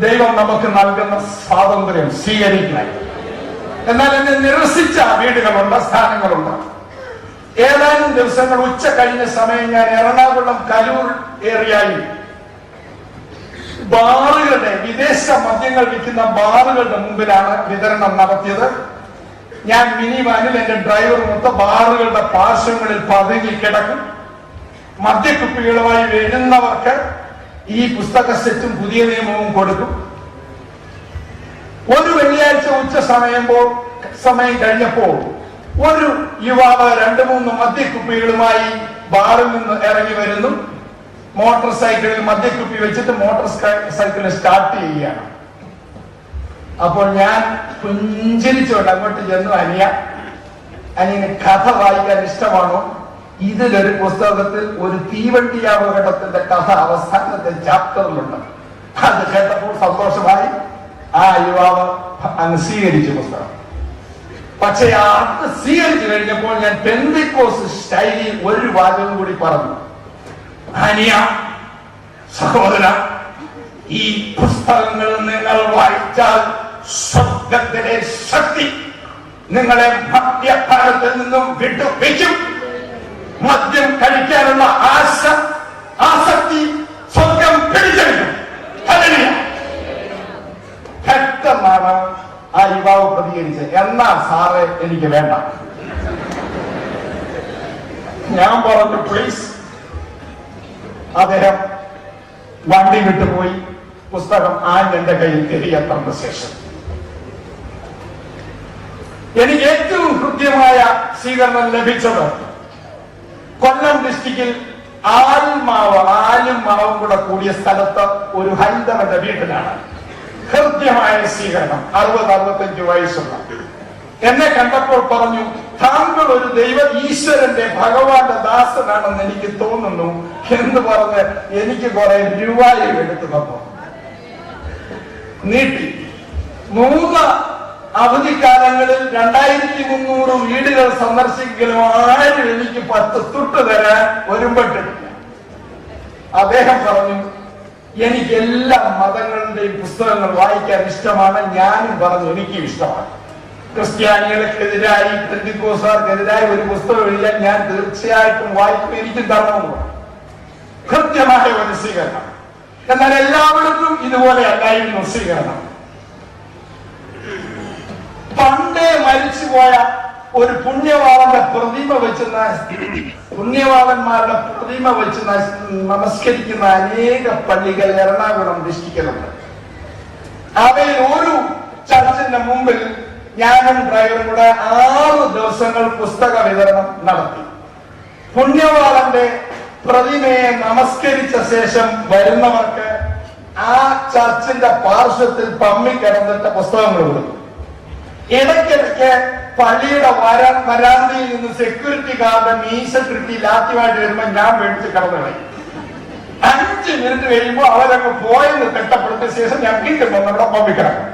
ദൈവം നമുക്ക് നൽകുന്ന സ്വാതന്ത്ര്യം, സ്വീകരിക്കാൻ. എന്നാൽ എന്നെ നിരസിച്ച വീടുകളുണ്ട്, സ്ഥാനങ്ങളുണ്ട്. ഏതാനും ദിവസങ്ങൾ ഉച്ച കഴിഞ്ഞ സമയം ഞാൻ എറണാകുളം കലൂർ ഏരിയയിൽ ബാറുകളുടെ, വിദേശ മദ്യങ്ങൾ വിൽക്കുന്ന ബാറുകളുടെ മുമ്പിലാണ് വിതരണം നടത്തിയത്. ഞാൻ മിനി വാനിൽ എന്റെ ഡ്രൈവർ മൊത്തം ബാറുകളുടെ പാർശ്വങ്ങളിൽ പതുങ്ങി കിടക്കും. മദ്യക്കുപ്പികളുമായി വരുന്നവർക്ക് ഈ പുസ്തക സെറ്റും പുതിയ നിയമവും കൊടുക്കും. ഒരു വെള്ളിയാഴ്ച ഉച്ച സമയം കഴിഞ്ഞപ്പോൾ ഒരു യുവാവ് 2-3 മദ്യക്കുപ്പികളുമായി ബാറിൽ നിന്ന് ഇറങ്ങി വരുന്നു. മോട്ടോർ സൈക്കിളിൽ മദ്യക്കുപ്പി വെച്ചിട്ട് മോട്ടോർ സൈക്കിൾ സ്റ്റാർട്ട് ചെയ്യുകയാണ്. അപ്പോൾ ഞാൻ പുഞ്ചിരിച്ചുകൊണ്ട് അങ്ങോട്ട് ചെന്നു, അനിയന് കഥ വായിക്കാൻ ഇഷ്ടമാണോ? ഇതിലൊരു പുസ്തകത്തിൽ ഒരു തീവണ്ടി അപകടത്തിന്റെ കഥ അവസാനത്തെ ചാപ്റ്ററിലുണ്ട്. അത് കേട്ടപ്പോൾ സന്തോഷമായി. ആ യുവാവ് അങ്ങ് സ്വീകരിച്ചു പുസ്തകം. പക്ഷെ അത് സ്വീകരിച്ചു കഴിഞ്ഞപ്പോൾ ഞാൻ പെന്തക്കോസ്ത് സ്റ്റൈലിൽ ഒരു വാചകം കൂടി പറഞ്ഞു. അനിയ, സഹോദര, ഈ പുസ്തകങ്ങൾ നിങ്ങൾ വായിച്ചാൽ സ്വർഗത്തിലെ ശക്തി നിങ്ങളെ മദ്യപാനത്തിൽ നിന്നും വിട്ടുവെക്കും. മദ്യം കഴിക്കാനുള്ള ആശ സാറേ എനിക്ക് വേണ്ട. ഞാൻ പറഞ്ഞു പ്ലീസ്. അദ്ദേഹം വണ്ടി വിട്ടുപോയി. പുസ്തകം എന്റെ കയ്യിൽ തിരികെ തന്ന ശേഷം എനിക്ക് ഏറ്റവും കൃത്യമായ സ്വീകരണം ലഭിച്ചത് കൊല്ലം ഡിസ്ട്രിക്റ്റിൽ ആലും മാവും കൂടെ കൂടിയ സ്ഥലത്ത് ഒരു ഹൈന്ദവന്റെ വീട്ടിലാണ്. കൃത്യമായ സ്വീകരണം. 60-65 വയസ്സുള്ള എന്നെ കണ്ടപ്പോൾ പറഞ്ഞു, താങ്കൾ ഒരു ഈശ്വരന്റെ ഭഗവാന്റെ ദാസനാണെന്ന് എനിക്ക് തോന്നുന്നു എന്ന് പറഞ്ഞ് എനിക്ക് കുറെ രൂപയും എടുത്തു തന്നു. നീട്ടി 3 അവധിക്കാലങ്ങളിൽ 2300 വീടുകൾ സന്ദർശിക്കലും ആരും എനിക്ക് 10 തുട്ട് തരാൻ ഒരുമ്പെട്ടില്ല. അദ്ദേഹം പറഞ്ഞു, എനിക്ക് എല്ലാ മതങ്ങളുടെയും പുസ്തകങ്ങൾ വായിക്കാൻ ഇഷ്ടമാണ്. ഞാനും പറഞ്ഞു എനിക്കും ഇഷ്ടമാണ്. ക്രിസ്ത്യാനികൾക്കെതിരായി പെന്തിക്കോസ്തുകാർക്കെതിരായി ഒരു പുസ്തകം എഴുതാൻ ഞാൻ തീർച്ചയായിട്ടും വായിക്കും, എനിക്കും തരണമെന്ന്. കൃത്യമായ ഒരു സ്വീകരണം. എന്നാൽ എല്ലാവർക്കും ഇതുപോലെ അല്ലായിരുന്നു സ്വീകരണം. പണ്ടേ മരിച്ചുപോയ ഒരു പുണ്യവാളന്റെ പ്രതിമ വെച്ച് പുണ്യവാളന്മാരുടെ പ്രതിമ വെച്ച് നമസ്കരിക്കുന്ന അനേക പള്ളികൾ എറണാകുളം ഡിസ്ട്രിക്റ്റിലുണ്ട്. അവയിൽ ഒരു ചർച്ചിന്റെ മുമ്പിൽ ഞാനും ഡ്രൈവറും കൂടെ 6 ദിവസങ്ങൾ പുസ്തക വിതരണം നടത്തി. പുണ്യവാളന്റെ പ്രതിമയെ നമസ്കരിച്ച ശേഷം വരുന്നവർക്ക് ആ ചർച്ചിന്റെ പാർശ്വത്തിൽ പമ്മിക്കിടന്നിട്ട് പുസ്തകങ്ങൾ കൊടുക്കും. ഇടയ്ക്കിടയ്ക്ക് പള്ളിയുടെ വരാന്തയിൽ നിന്ന് സെക്യൂരിറ്റി ഗാർഡ് മീശ കിട്ടി ലാത്തിയുമായിട്ട് വരുമ്പോ ഞാൻ മേടിച്ച് കടന്നു കളയും. 5 മിനിറ്റ് കഴിയുമ്പോൾ അവരങ്ങ് പോയെന്ന് തിട്ടപ്പെടുത്തിയ ശേഷം ഞാൻ വീണ്ടും വന്നവിടെ പമ്മിക്കിടക്കും.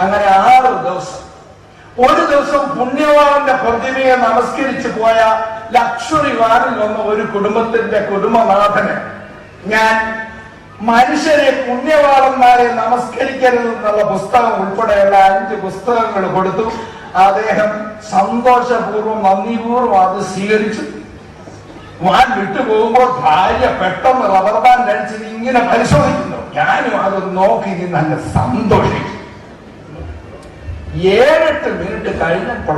അങ്ങനെ 6 ദിവസം. ഒരു ദിവസം പുണ്യവാളന്റെ പ്രതിമയെ നമസ്കരിച്ചു പോയ ലക്ഷറി വാനിൽ വന്ന ഒരു കുടുംബത്തിന്റെ കുടുംബനാഥന് ഞാൻ മനുഷ്യരെ പുണ്യവാളന്മാരെ നമസ്കരിക്കരുതെന്നുള്ള പുസ്തകം ഉൾപ്പെടെയുള്ള 5 പുസ്തകങ്ങൾ കൊടുത്തു. അദ്ദേഹം സന്തോഷപൂർവ്വം നന്ദിപൂർവ്വം അത് സ്വീകരിച്ചു. വാൻ വിട്ടുപോകുമ്പോൾ ഭാര്യ പെട്ടെന്ന് റബ്ബർ ബാൻഡ് അടിച്ചത് ഇങ്ങനെ പരിശോധിക്കുന്നു. ഞാനും അത് നോക്കി നല്ല സന്തോഷിച്ചു. 7-8 മിനിറ്റ് കഴിഞ്ഞപ്പോൾ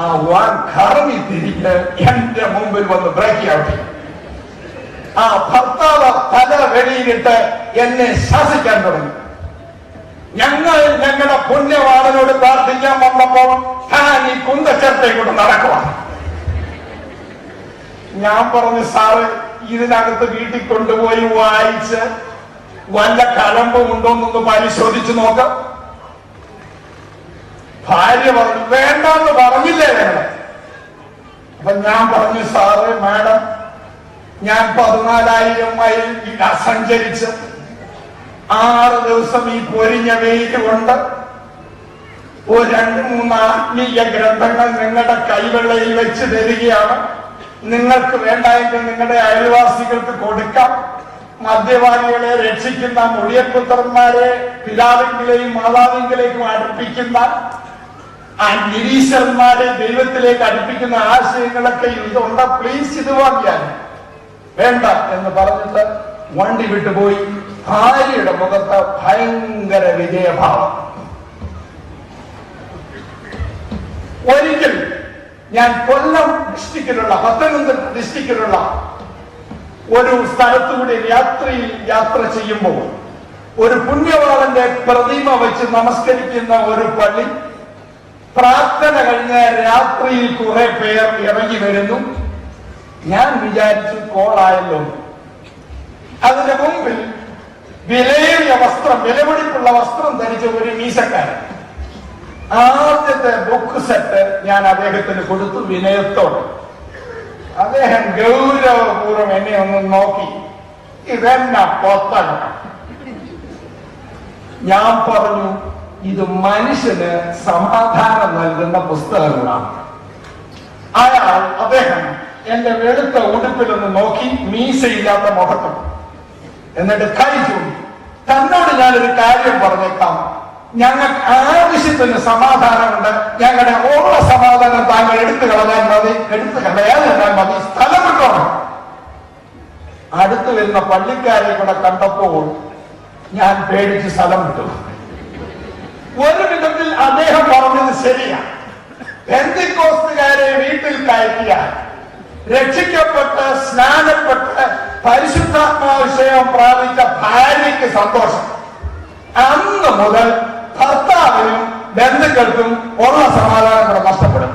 ആ വാൻ കറങ്ങി തിരിഞ്ഞ് എന്റെ മുമ്പിൽ വന്ന് ബ്രേക്ക് ഔട്ട്. ആ ഭർത്താവ് തല വെളിയിലിട്ട് എന്നെ ശാസിക്കാൻ തുടങ്ങി. ഞങ്ങളുടെ പുണ്യവാളനോട് പ്രാർത്ഥിക്കാൻ വന്നപ്പോൾ താൻ ഈ കുന്തച്ചേർത്തെ കൊണ്ട് നടക്കുവാണ്. ഞാൻ പറഞ്ഞു, സാറ് ഇതിനകത്ത് വീട്ടിൽ കൊണ്ടുപോയി വായിച്ച് വല്ല കലമ്പും ഉണ്ടോന്നൊന്ന് പരിശോധിച്ചു നോക്കാം. ഭാര്യ പറഞ്ഞു, വേണ്ടെന്ന് പറഞ്ഞില്ലേ വേണം. അപ്പൊ ഞാൻ പറഞ്ഞു, സാറ് മാഡം, ഞാൻ 14,000 മൈൽ സഞ്ചരിച്ച് 6 ദിവസം ഈ പൊരിഞ്ഞ വെയിൽ കൊണ്ട് ഒരു 2-3 ആത്മീയ ഗ്രന്ഥങ്ങൾ നിങ്ങളുടെ കൈവെള്ളയിൽ വെച്ച് തരികയാണ്. നിങ്ങൾക്ക് വേണ്ടായെങ്കിൽ നിങ്ങളുടെ അയൽവാസികൾക്ക് കൊടുക്കാം. മദ്യപാനികളെ രക്ഷിക്കുന്ന മുടിയപുത്രന്മാരെ പിതാവിങ്കിലേക്കും മാതാവിങ്കിലേക്കും അടുപ്പിക്കുന്ന നിരീശ്വരന്മാരെ ദൈവത്തിലേക്ക് അടുപ്പിക്കുന്ന ആശയങ്ങളൊക്കെ ഇതുണ്ട്, പ്ലീസ് ഇത് വാങ്ങിയാൽ വേണ്ട എന്ന് പറഞ്ഞിട്ട് വണ്ടി വിട്ടുപോയി. ഭാര്യയുടെ മുഖത്ത് ഭയങ്കര വിജയഭാവം. ഒരിക്കൽ ഞാൻ കൊല്ലം ഡിസ്ട്രിക്റ്റിലുള്ള പത്തനംതിട്ട ഡിസ്ട്രിക്റ്റിലുള്ള ഒരു സ്ഥലത്തുകൂടി യാത്ര ചെയ്യുമ്പോൾ ഒരു പുണ്യവാളന്റെ പ്രതിമ വെച്ച് നമസ്കരിക്കുന്ന ഒരു പള്ളി, പ്രാർത്ഥന കഴിഞ്ഞ രാത്രിയിൽ കുറെ പേർ ഇറങ്ങി വരുന്നു. ഞാൻ വിചാരിച്ചു കോളായല്ലോ. അതിന് മുമ്പിൽ വിലയേറിയ വസ്ത്രം, വിലപിടിപ്പുള്ള വസ്ത്രം ധരിച്ച ഒരു മീശക്കാരൻ. ആദ്യത്തെ ബുക്ക് സെറ്റ് ഞാൻ അദ്ദേഹത്തിന് കൊടുത്തു വിനയത്തോടെ. അദ്ദേഹം ഗൗരവപൂർവ്വം എന്നെ ഒന്ന് നോക്കി, ഇതെന്നാ പൊത്തണം. ഞാൻ പറഞ്ഞു, ഇത് മനുഷ്യന് സമാധാനം നൽകുന്ന പുസ്തകങ്ങളാണ്. അദ്ദേഹം എന്റെ വെളുത്ത ഉടുപ്പിലൊന്ന് നോക്കി, മീശയില്ലാത്ത മുഖത്തും, എന്നിട്ട് കൈ ചൂണ്ടി, തന്നോട് ഞാനൊരു കാര്യം പറഞ്ഞേക്കാം, ഞങ്ങൾക്ക് ആവശ്യത്തിന് സമാധാനമുണ്ട്, ഞങ്ങളുടെ ഉള്ള സമാധാനം താങ്കൾ എടുത്തു കളയാൻ മതി, സ്ഥലം വിട്ടോണം. അടുത്ത് വരുന്ന പള്ളിക്കാരെ കൂടെ കണ്ടപ്പോൾ ഞാൻ പേടിച്ച് സ്ഥലം വിട്ടു. ഒരു വിധത്തിൽ അദ്ദേഹം പറഞ്ഞത് ശരിയാണ്. പെന്തിക്കോസ്തുകാരെ വീട്ടിൽ കയറ്റിയാൽ രക്ഷിക്കപ്പെട്ട് സ്നാനപ്പെട്ട് പരിശുദ്ധാത്മാവിഷയം പ്രാപിച്ച ഭാര്യയ്ക്ക് സന്തോഷം. അന്ന് മുതൽ ഭർത്താവിനും ബന്ധുക്കൾക്കും ഉള്ള സമാധാനം കൂടെ നഷ്ടപ്പെടും.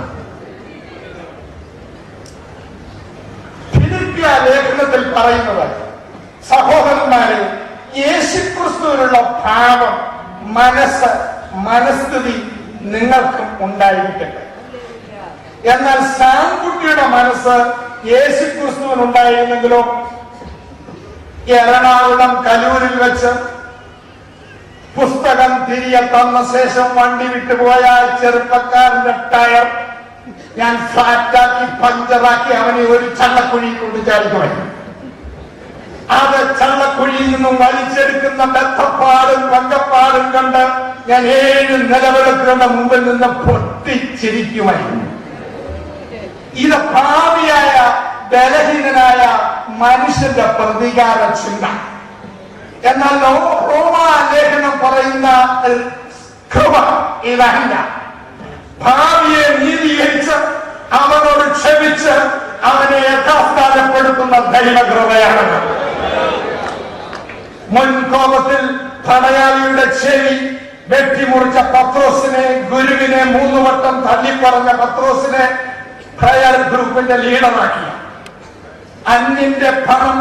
ഫിലിപ്പിയ ലേഖനത്തിൽ പറയുന്നത്, സഹോദരന്മാരെ, യേശുക്രിസ്തുവിനുള്ള ഭാവം, മനസ്ഥിതി നിങ്ങൾക്കും ഉണ്ടായിരിക്കട്ടെ. എന്നാൽ സാൻകുട്ടിയുടെ മനസ്സ് യേശുക്രിസ്തുവിനുണ്ടായിരുന്നെങ്കിലോ? എറണാകുളം കലൂരിൽ വെച്ച് പുസ്തകം തിരികെ തന്ന ശേഷം വണ്ടി വിട്ടുപോയ ചെറുപ്പക്കാരന്റെ ടയർ ഞാൻ ഫ്ലാറ്റാക്കി പഞ്ചറാക്കി അവനെ ഒരു ചള്ളക്കുഴി കൊണ്ട് ചാടിക്കുമായിരുന്നു. അത് ചള്ളക്കുഴിയിൽ നിന്നും വലിച്ചെടുക്കുന്ന ബദ്ധപ്പാടും പങ്കപ്പാടും കണ്ട് ഞാൻ 7 നിലവിളക്കുകളുടെ മുമ്പിൽ നിന്ന് പൊട്ടിച്ചിരിക്കുമായിരുന്നു. ഇത് ഭാവിയായ ബലഹീനനായ മനുഷ്യന്റെ പ്രതികാര ചിന്ത. എന്നാൽ റോമാ ലേഖനം പറയുന്ന കൃപ ഇതല്ല. ഭാവിയെ നീതീകരിച്ച് അവനോട് ക്ഷമിച്ച് അവനെ യഥാസ്ഥാനപ്പെടുത്തുന്ന ദൈവകൃപയാണ്. മുൻകോപത്തിൽ പടയാളിയുടെ ചെവി വെട്ടിമുറിച്ച പത്രോസിനെ, ഗുരുവിനെ 3 വട്ടം തള്ളിപ്പറഞ്ഞ പത്രോസിനെ പ്രയർ ഗ്രൂപ്പിന്റെ ലീഡറാക്കി. അന്യന്റെ പണം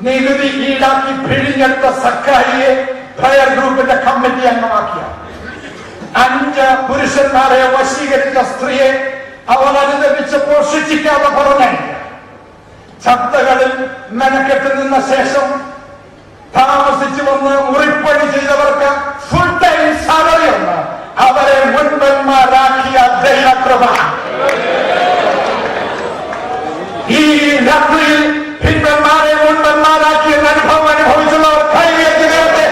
നികുതി ഈടാക്കി പിഴിഞ്ഞെടുത്ത സക്കായിയെ പ്രയർ ഗ്രൂപ്പിന്റെ കമ്മിറ്റി അംഗമാക്കിയ. 5 പുരുഷന്മാരെ വശീകരിച്ച സ്ത്രീയെ അവൾ അനുദപിച്ചപ്പോൾ ശിക്ഷിക്കാതെ പറഞ്ഞയക്കുക. ചത്തകളിൽ മെനക്കെട്ട് നിന്ന ശേഷം താമസിച്ചു വന്ന് മുറിപ്പണി ചെയ്തവർക്ക് ഫുൾ ടൈം സാലറി ഉണ്ട്. അവരെ മുൻപന്മാരാക്കിയ ദൈവകൃപ. ഈ രാത്രിയിൽ പിൻപന്മാരെ മുൻപന്മാരാക്കിയ അനുഭവം അനുഭവിച്ചുള്ളവർ കൈവേറ്റി ദൈവത്തെ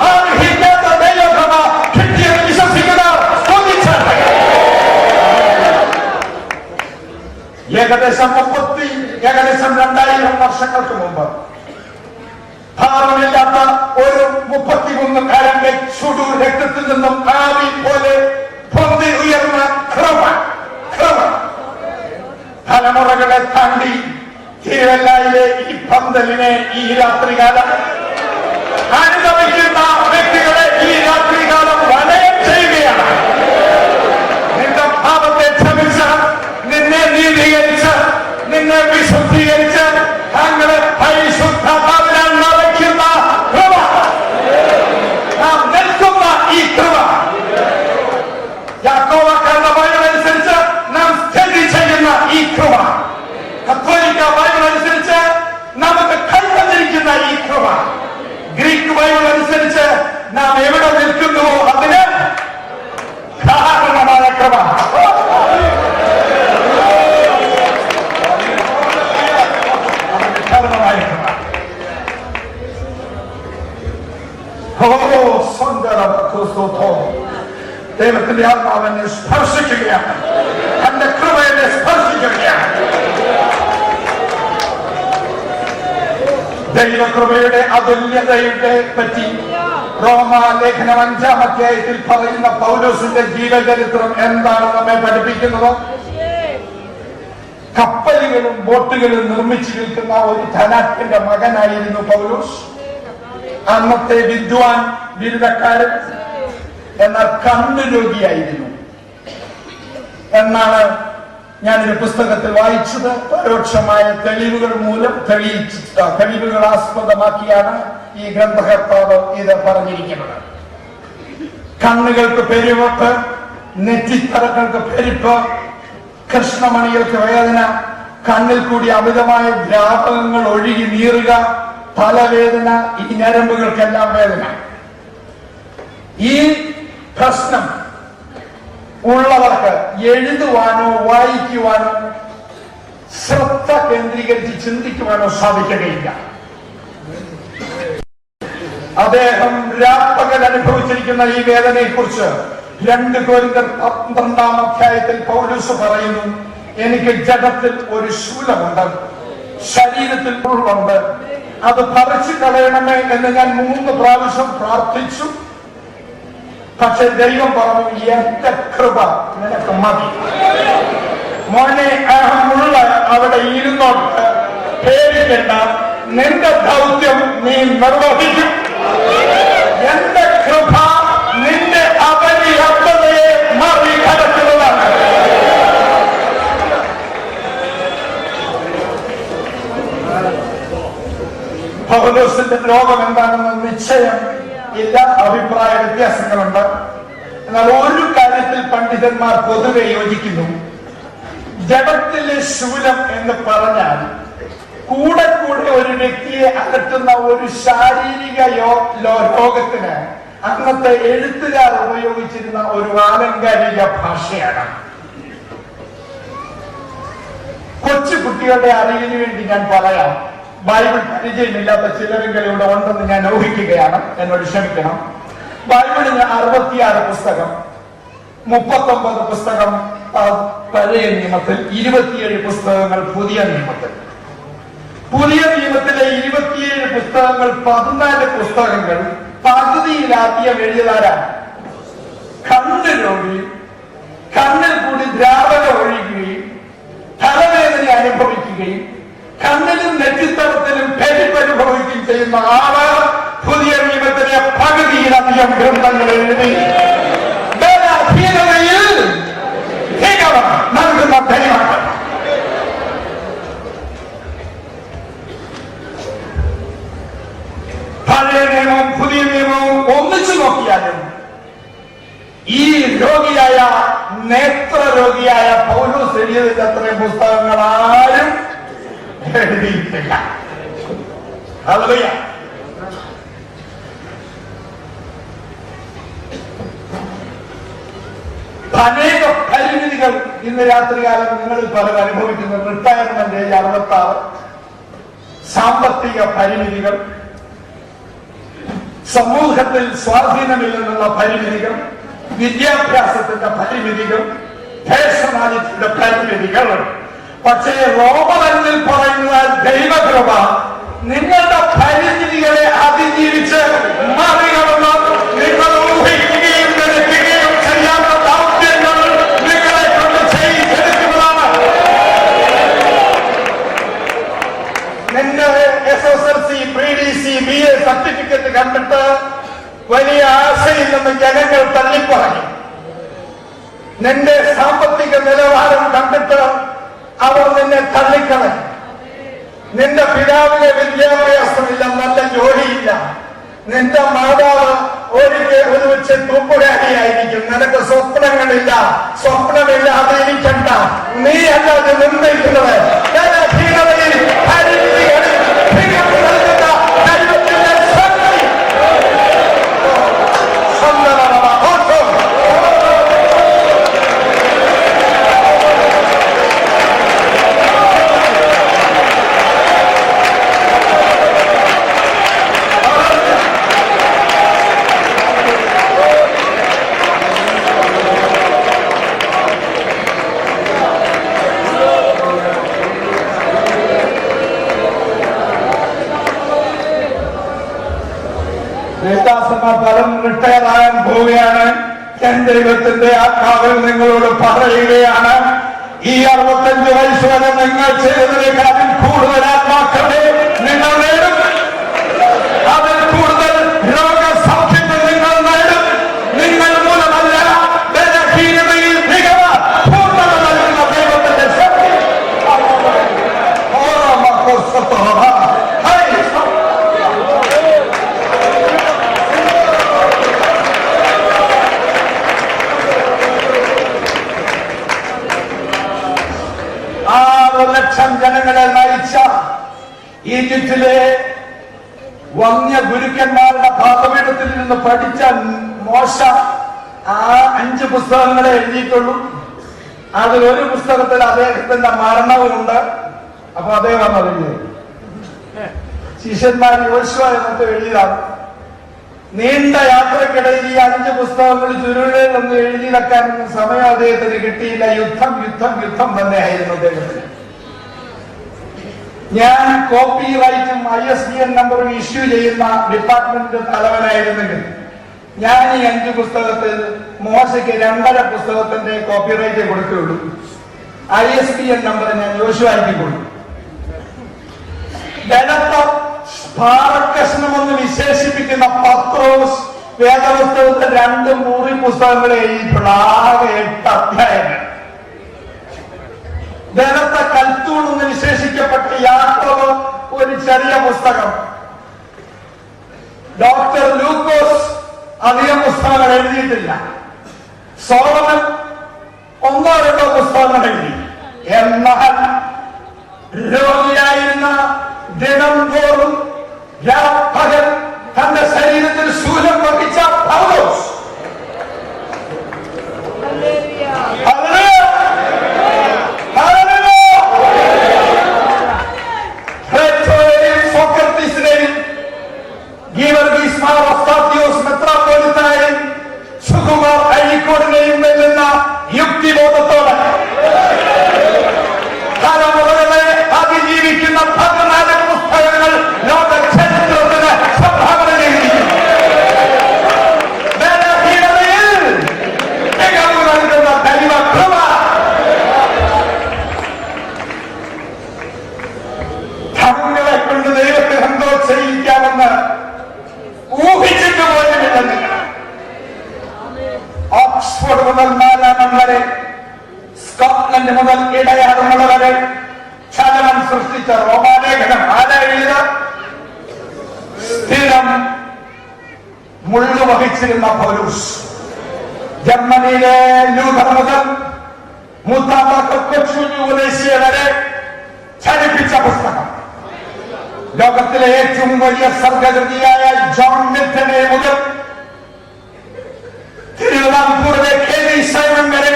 അർഹിക്കാത്ത ദൈവകൃപ കിട്ടിയെന്ന് വിശ്വസിക്കുന്നവർ സ്തുതിച്ചാട്ടെ. ഏകദേശം 2000 വർഷങ്ങൾക്ക് മുമ്പ് ഭാവമില്ലാത്ത ഒരു 33 കാരന്റെ ചുടു രക്തത്തിൽ നിന്നും ആവി പോലെ പൊന്തി ഉയർന്ന കൃപ തലമുറകളെ താണ്ടി തിരുവല്ലയിലെ ഈ പന്തലിനെ ഈ രാത്രികാലം അനുഭവിക്കുന്ന വ്യക്തികളെ ഈ രാത്രികാലം വലയം ചെയ്യുകയാണ്. നിന്റെ ഭാവത്തെ ക്ഷമിച്ച്, നിന്നെ നീതീകരിച്ച്, നിന്നെ വിശുദ്ധീകരിച്ച് തങ്ങളെ പരിശുദ്ധാത്മാവിനാൽ നിറയ്ക്കുന്ന കൃപ, നാം നിൽക്കുന്ന ഈ കൃപ, യാക്കോബക്കാരുടെ ബൈബിൾ അനുസരിച്ച് നാം സ്ഥിതി ചെയ്യുന്ന ഈ കൃപ, കത്തോലിക്ക ബൈബിൾ അനുസരിച്ച് നമുക്ക് കൈവന്നിരിക്കുന്ന ഈ കൃപ, ഗ്രീക്ക് ബൈബിൾ അനുസരിച്ച് നാം എവിടെ നിൽക്കുന്നുവോ അതിന് കാരണമായ കൃപ. ദൈവത്തിന്റെ ആത്മാവിനെ സ്പർശിക്കുകയാണ്. തന്റെ കൃപയെ സ്പർശിക്കുകയാണ്. ദൈവകൃപയുടെ അതുല്യതയെ പറ്റി റോമാ ലേഖനം 5-ാം അധ്യായത്തിൽ പറയുന്ന പൗലോസിന്റെ ജീവചരിത്രം എന്താണ് നമ്മെ പഠിപ്പിക്കുന്നത്? കപ്പലുകളും ബോട്ടുകളും നിർമ്മിച്ചു നിൽക്കുന്ന ഒരു ധനാഢ്യന്റെ മകനായിരുന്നു പൗലോസ്. അന്നത്തെ വിദ്വാൻ, ബിരുദക്കാരൻ, എന്നാൽ കണ്ണു രോഗിയായിരുന്നു എന്നാണ് ഞാനൊരു പുസ്തകത്തിൽ വായിച്ചത്. പരോക്ഷമായ തെളിവുകൾ മൂലം തെളിവുകൾ ആസ്പദമാക്കിയാണ് ഈ ഗ്രന്ഥകർത്താവ് ഇത് പറഞ്ഞിരിക്കുന്നത്. കണ്ണുകൾക്ക് പെരുവപ്പ്, നെറ്റിത്തറകൾക്ക് പെരുപ്പ്, കൃഷ്ണമണികൾക്ക് വേദന, കണ്ണിൽ കൂടി അമിതമായ ദ്രാവകങ്ങൾ ഒഴുകി നീറുക, തലവേദന, ഈ ഞരമ്പുകൾക്കെല്ലാം വേദന. ഈ പ്രശ്നം ഉള്ളവർക്ക് എഴുതുവാനോ വായിക്കുവാനോ ശ്രദ്ധ കേന്ദ്രീകരിച്ച് ചിന്തിക്കുവാനോ സാധിക്കുകയില്ല. അദ്ദേഹം രാപ്പകൽ അനുഭവിച്ചിരിക്കുന്ന ഈ വേദനയെ കുറിച്ച് 2 കൊരിന്ത്യർ 12-ാം അധ്യായത്തിൽ പൗലോസ് പറയുന്നു, എനിക്ക് ജഡത്തിൽ ഒരു ശൂലമുണ്ട്, ശരീരത്തിൽ മുള്ളുണ്ട്, അത് പറിച്ചു കളയണമേ എന്ന് ഞാൻ 3 പ്രാവശ്യം പ്രാർത്ഥിച്ചു. പക്ഷെ ദൈവം പറഞ്ഞു, എന്റെ കൃപ നിനക്ക് മതി മോനെ, മുള്ള അവിടെ ഇരുന്നോട്ട്, പേടിക്കണ്ട, നിന്റെ ദൗത്യം നീ നിർവഹിക്കും. എന്റെ കൃപ നിന്റെ അപരിഹത്തതയെ മറികടക്കുന്നതാണ്. പൗലോസിന്റെ ലോകം എന്താണെന്ന് നിശ്ചയം ഇല്ല, അഭിപ്രായ വ്യത്യാസങ്ങളുണ്ട്. എന്നാൽ ഒരു കാര്യത്തിൽ പണ്ഡിതന്മാർ പൊതുവെ യോജിക്കുന്നു. ജഡത്തിലെ ശൂലം എന്ന് പറഞ്ഞാൽ കൂടെ കൂടെ ഒരു വ്യക്തിയെ അകറ്റുന്ന ഒരു ശാരീരിക രോഗത്തിന് അന്നത്തെ എഴുത്തുകാർ ഉപയോഗിച്ചിരുന്ന ഒരു ആലങ്കാരിക ഭാഷയാണ്. കൊച്ചു കുട്ടികളുടെ അറിവിന് വേണ്ടി ഞാൻ പറയാം. ബൈബിൾ പരിചയമില്ലാത്ത ചിലരെങ്കിലും ഇവിടെ ഉണ്ടെന്ന് ഞാൻ ഊഹിക്കുകയാണ്, എന്നോട് ക്ഷമിക്കണം. ബൈബിളിന് 66 പുസ്തകം, 39 പുസ്തകം പഴയ നിയമത്തിൽ, 27 പുസ്തകങ്ങൾ പുതിയ നിയമത്തിൽ. പുതിയ നിയമത്തിലെ 27 പുസ്തകങ്ങൾ, 14 പുസ്തകങ്ങൾ പകുതിയിലാദ്യം എഴുതിയതാരാണ്? കണ്ണ് രോഗി, കണ്ണിൽ കൂടി ദ്രാവകം ഒഴുകുകയും തലവേദന അനുഭവിക്കുകയും കണ്ണിലും നെറ്റിത്തടത്തിലും പെരുപ്പനുഭവിക്കുകയും ചെയ്യുന്ന ആള് പുതിയ നിയമത്തിലെ പകുതിയിലധികം ഗ്രന്ഥങ്ങൾ എഴുതി നൽകുന്ന ധൈര്യമാണ്. പഴയ നിയമവും പുതിയ നിയമവും ഒന്നിച്ചു നോക്കിയാലും ഈ രോഗിയായ, നേത്രരോഗിയായ പൗലോസ് എഴുതിയതിന്റെ അത്രയും പുസ്തകങ്ങൾ ആരും എഴുതിയിട്ടില്ല. ഹല്ലേലൂയ. അനേക പരിമിതികൾ ഇന്ന് രാത്രികാലം നിങ്ങളിൽ പലരും അനുഭവിക്കുന്നു. റിട്ടയർമെന്റ് ഏജ് 66, സാമ്പത്തിക പരിമിതികൾ, സമൂഹത്തിൽ സ്വാധീനമില്ലെന്നുള്ള പരിമിതികൾ, വിദ്യാഭ്യാസത്തിന്റെ പരിമിതികൾ, പേഴ്സണാലിറ്റിയുടെ പരിമിതികൾ. പക്ഷേ റോമനിൽ പറയുന്ന ദൈവകൃപ നിങ്ങളുടെ പരിമിതികളെ അതിജീവിച്ച് മറികടന്ന് നിങ്ങൾ ഊഹിക്കുകയും നിരക്കുകയും ചെയ്യാത്ത ദൗത്യങ്ങൾ നിങ്ങളെ കൊണ്ട് ചെയ്തെടുക്കുന്നതാണ്. നിന്റെ SSLC, PDC, BA സർട്ടിഫിക്കറ്റ് കണ്ടിട്ട് വലിയ ആശയില്ലെന്ന് ജനങ്ങൾ തള്ളിപ്പറഞ്ഞു. നിന്റെ സാമ്പത്തിക നിലവാരം കണ്ടിട്ട് അവർ നിന്നെ തള്ളിക്കളയും. നിന്റെ പിതാവിന് വിദ്യാഭ്യാസമില്ല, നല്ല ജോലിയില്ല. നിന്റെ മാതാവ് ഒരുപക്ഷെ തുമ്പുരാനിയായിരിക്കും. നിനക്ക് സ്വപ്നങ്ങളില്ല, സ്വപ്നമില്ലാതെ ഇരിക്കണ്ട. നീ അല്ലാതെ നിർണ്ണയിക്കുന്നത് പലരും റിട്ടയർ ആകാൻ പോവുകയാണ്. ഞാൻ ദൈവത്തിന്റെ ആത്മാവിൽ നിങ്ങളോട് പറയുകയാണ്, ഈ 65 വയസ്സ് വരെ നിങ്ങൾ ചെയ്തതിനേക്കാളും കൂടുതൽ ആത്മാക്കളെ നിങ്ങൾ നേടും. അതിൽ കൂടുതൽ രോഗസൗഖ്യങ്ങൾ നിങ്ങൾ നേടും. നിങ്ങൾ മൂലമല്ല, ബലഹീനതയിൽ മികവ് പൂർണ്ണത നൽകുന്ന ദൈവത്തിന്റെ ശക്തി. ജനങ്ങളെ നയിച്ച ഈജിപ്തിലെ വന്യ ഗുരുക്കന്മാരുടെ പാദപീഠത്തിൽ നിന്ന് പഠിച്ച മോശ ആ 5 പുസ്തകങ്ങളെ എഴുതിയിട്ടുള്ളൂ. അതിലൊരു പുസ്തകത്തിൽ അദ്ദേഹത്തിന്റെ മരണവുമുണ്ട്. അപ്പൊ അദ്ദേഹം അറിഞ്ഞത് ശിഷ്യന്മാർ യോശുവ എന്നൊക്കെ എഴുതിയതാണ്. നീണ്ട യാത്രക്കിടയിൽ ഈ 5 പുസ്തകങ്ങൾ ചുരുളിൽ ഒന്ന് എഴുതി വെക്കാൻ സമയം അദ്ദേഹത്തിന് കിട്ടിയില്ല. യുദ്ധം യുദ്ധം യുദ്ധം തന്നെയായിരുന്നു അദ്ദേഹത്തിന്. ഞാൻ കോപ്പി റൈറ്റും ISBN നമ്പറും ഇഷ്യൂ ചെയ്യുന്ന ഡിപ്പാർട്ട്മെന്റ് തലവനായിരുന്നെങ്കിൽ ഞാൻ ഈ 5 പുസ്തകത്തിൽ മോശയ്ക്ക് 2.5 പുസ്തകത്തിന്റെ കോപ്പിറൈറ്റ് കൊടുക്കുകയുള്ളൂ. ISBN നമ്പർ ഞാൻ യോശുവാക്കി കൊടുക്കും. പാറക്കഷ്ണമെന്ന് വിശേഷിപ്പിക്കുന്ന പത്രോസ് വേദപുസ്തകത്തെ 2 മൂറി പുസ്തകങ്ങളെ എഴുതിയിട്ടുള്ള ആകെ 8 അധ്യായങ്ങൾ. ധനത്ത കൽത്തൂൺ എന്ന് വിശേഷിക്കപ്പെട്ട യാക്കോബ് ഒരു ചെറിയ പുസ്തകം. ഡോക്ടർ ലൂക്കോസ് അധികം പുസ്തകങ്ങൾ എഴുതിയിട്ടില്ല. സോളമൻ 1-2 പുസ്തകങ്ങൾ എഴുതി. എന്നാൽ രോഗിയായിരുന്ന ദിനം തോറും പകൽ തന്റെ ശരീരത്തിൽ ശൂലം വഹിച്ച പൗലോസ് സോക്രട്ടീസിനെയും ഗീവർഗീസ് മാർ ഒസ്താത്യോസ് മെത്രാപ്പോലിത്തനെയും സുകുമാർ അഴീക്കോടിനെയും വെല്ലുന്ന യുക്തിബോധത്തോടെ തലമുറകളെ അതിജീവിക്കുന്ന 14 പുസ്തകങ്ങൾ ലോക ചരിത്രത്തിന് സംഭാവന ചെയ്തിരിക്കുന്നു. മികവ് നൽകുന്ന ദൈവകൃപ തങ്ങളെ കൊണ്ട് ദൈവത്തെ എന്തോ ചെയ്യിക്കാമെന്ന് ഊഹിച്ചിട്ട് പോലുമില്ലെന്ന്. ഓക്സ്ഫോർഡ് മുതൽ മാലാനം വരെ, സ്കോട്ട്ലൻഡ് മുതൽ ഇടയാറുമുള്ള വരെ ചലനം സൃഷ്ടിച്ച റോമാലേഖനം ആരെഴുത സ്ഥിരം മുള്ളു വഹിച്ചിരുന്ന പൗലോസ്, ജർമ്മനിയിലെ ലൂഥർ മുതൽ മുത്താമേഷ്യ വരെ ചലിപ്പിച്ച പുസ്തകം, ലോകത്തിലെ ഏറ്റവും വലിയ സർഗകൃതിയായ ജോൺ മിൽട്ടനെ മുതൽ തിരുവിതാംകൂറിലെ KV സൈമൺ വരെ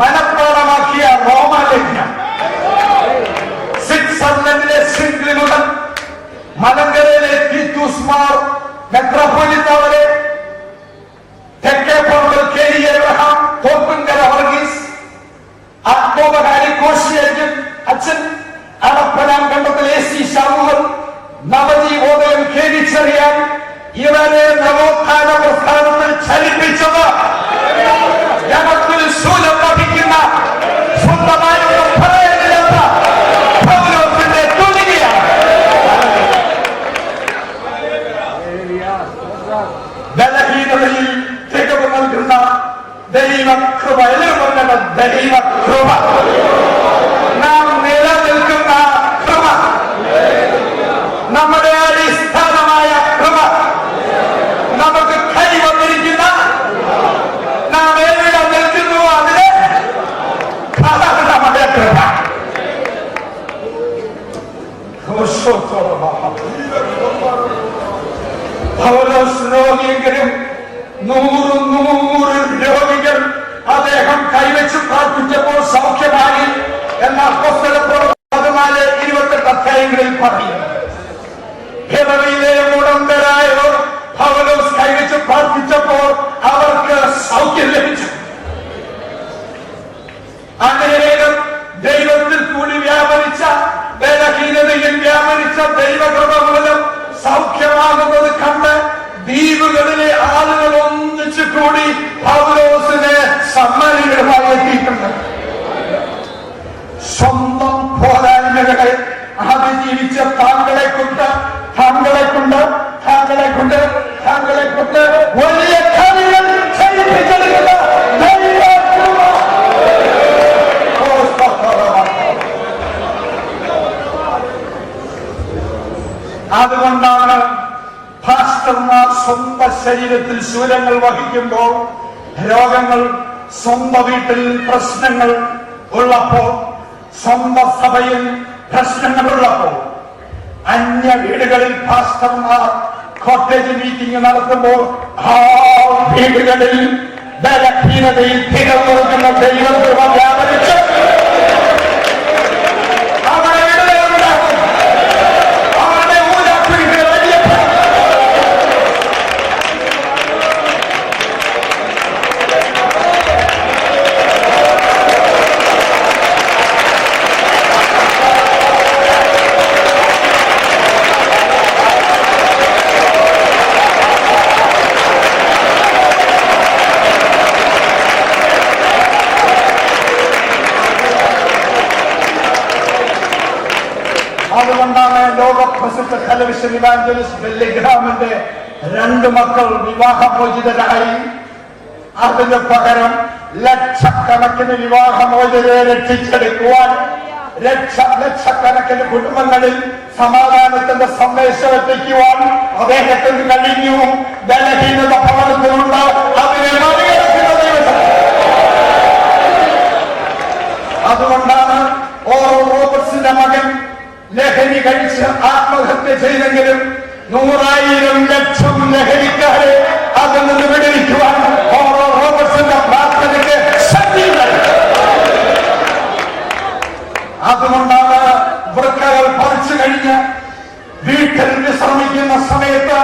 മനഃപ്പാഠമാക്കിയ റോമാലേഖനം, സ്വിറ്റ്സർലൻഡിലെ സിംഗ്ലി മുതൽ മലങ്കരയിലെ തീത്തൂസ് മാർ മെത്രാപ്പോലിത്ത വരെ, തെക്കേ പോർട്ടൽ KD എബ്രഹാം, തോപ്പുംകര വർഗീസ്, ആത്മോപകാരി കോശിയയ്യൻ അച്ഛൻ, അടപ്പനാം കണ്ടത്തിൽ AC ഷാമുകൾ, നവജീവോദയം KD ചെറിയാൻ, ഇവരെ നവോത്ഥാന പ്രസ്ഥാനത്തിൽ ചലിപ്പിച്ചത് ജനത്തിൽ ശൂലം വഹിക്കുന്ന സ്വന്തമായ പറയാനില്ലാത്ത പൗലോസിന്റെ തുണികയാണ്. ബലഹീനതയിൽ തികവ് നൽകുന്ന ദൈവകൃപ, എല്ലാവരും പറഞ്ഞ ദൈവകൃപ, നാം നിലനിൽക്കുന്ന കൃപ, നമ്മുടെ അടിസ്ഥാനമായ കൃപ, നമുക്ക് കൈവന്നിരിക്കുന്ന, നാം എവിടെ നിൽക്കുന്നു അതിന് നമ്മുടെ കൃപ. പൗലോസ് രോഗിയെങ്കിലും 100 രോഗികൾ അദ്ദേഹം കൈവച്ച് പ്രാർത്ഥിച്ചപ്പോൾ സൗഖ്യമായി എന്ന അപ്പോസ്തലപ്രവൃത്തി 14-28 അധ്യായങ്ങളിൽ പറയുന്നു. ഹിമയിലെ മുടന്തരായവർ പൗലോസ് കൈവച്ച് പ്രാർത്ഥിച്ചപ്പോൾ അവർക്ക് സൗഖ്യം ലഭിച്ചു. അനേകം ദൈവത്തിൽ കൂടി വ്യാപരിച്ച, ബലഹീനതയിൽ വ്യാപരിച്ച ദൈവകൃപ മൂലം സൗഖ്യമാകുന്നത് കണ്ട് ദ്വീപുകളിലെ ആളുകൾ ഒന്നിച്ചു കൂടി പൗലോസിനെ സമ്മാനികളുമായി എത്തിയിട്ടുണ്ട്. സ്വന്തം പോരായ്മകളെ അതിജീവിച്ച താങ്കളെ കൊണ്ട് വലിയ കാര്യങ്ങൾ ചെയ്യിപ്പിച്ചെടുക്കുന്ന അതുകൊണ്ടാണ് പാസ്റ്റർമാർ സ്വന്തം ശരീരത്തിൽ ശൂലങ്ങൾ വഹിക്കുമ്പോൾ, രോഗങ്ങൾ സ്വന്തം വീട്ടിൽ പ്രശ്നങ്ങൾ ഉള്ളപ്പോൾ, സ്വന്തം സഭയിൽ പ്രശ്നങ്ങൾ ഉള്ളപ്പോൾ, അന്യ വീടുകളിൽ പാസ്റ്റർമാർ കോട്ടേജ് മീറ്റിംഗ് നടത്തുമ്പോൾ ആ വീടുകളിൽ ബലഹീനതയിൽ തികവ് നൽകുന്ന ദൈവം കൃപ വ്യാപരിച്ച് അതുകൊണ്ടാണ് ലോക പ്രസിദ്ധ ടെലിവിഷൻ ഇവാഞ്ചലിസ്റ്റ് ബില്ലി ഗ്രാമിന്റെ 2 മക്കൾ വിവാഹമോചിതരായി. അതിന് പകരം ലക്ഷക്കണക്കിന് വിവാഹമോചിതരെ രക്ഷിച്ചെടുക്കുവാൻ ലക്ഷക്കണക്കിന് കുടുംബങ്ങളിൽ സമാധാനത്തിന്റെ സന്ദേശം എത്തിക്കുവാൻ അദ്ദേഹത്തിന് കഴിഞ്ഞു. ബലഹീനത ഭവനത്തിലുണ്ട്, അതിനെ മറികടക്കുന്ന ദിവസം. അതുകൊണ്ടാണ് ഓരോ റോബർട്സിന്റെ മകൻ ലഹരി കഴിച്ച് ആത്മഹത്യ ചെയ്തെങ്കിലും 100,000 ലക്ഷം ലഹരിക്കാരെ അതിൽ നിന്ന് വിടുവിക്കുവാൻ ഓരോ റോബർട്സിന്റെ പ്രാർത്ഥനയ്ക്ക് ശക്തിയുണ്ട്. അതുകൊണ്ടാണ് വൃക്കകൾ പറിച്ചു കഴിഞ്ഞ് വീട്ടിൽ വിശ്രമിക്കുന്ന സമയത്ത്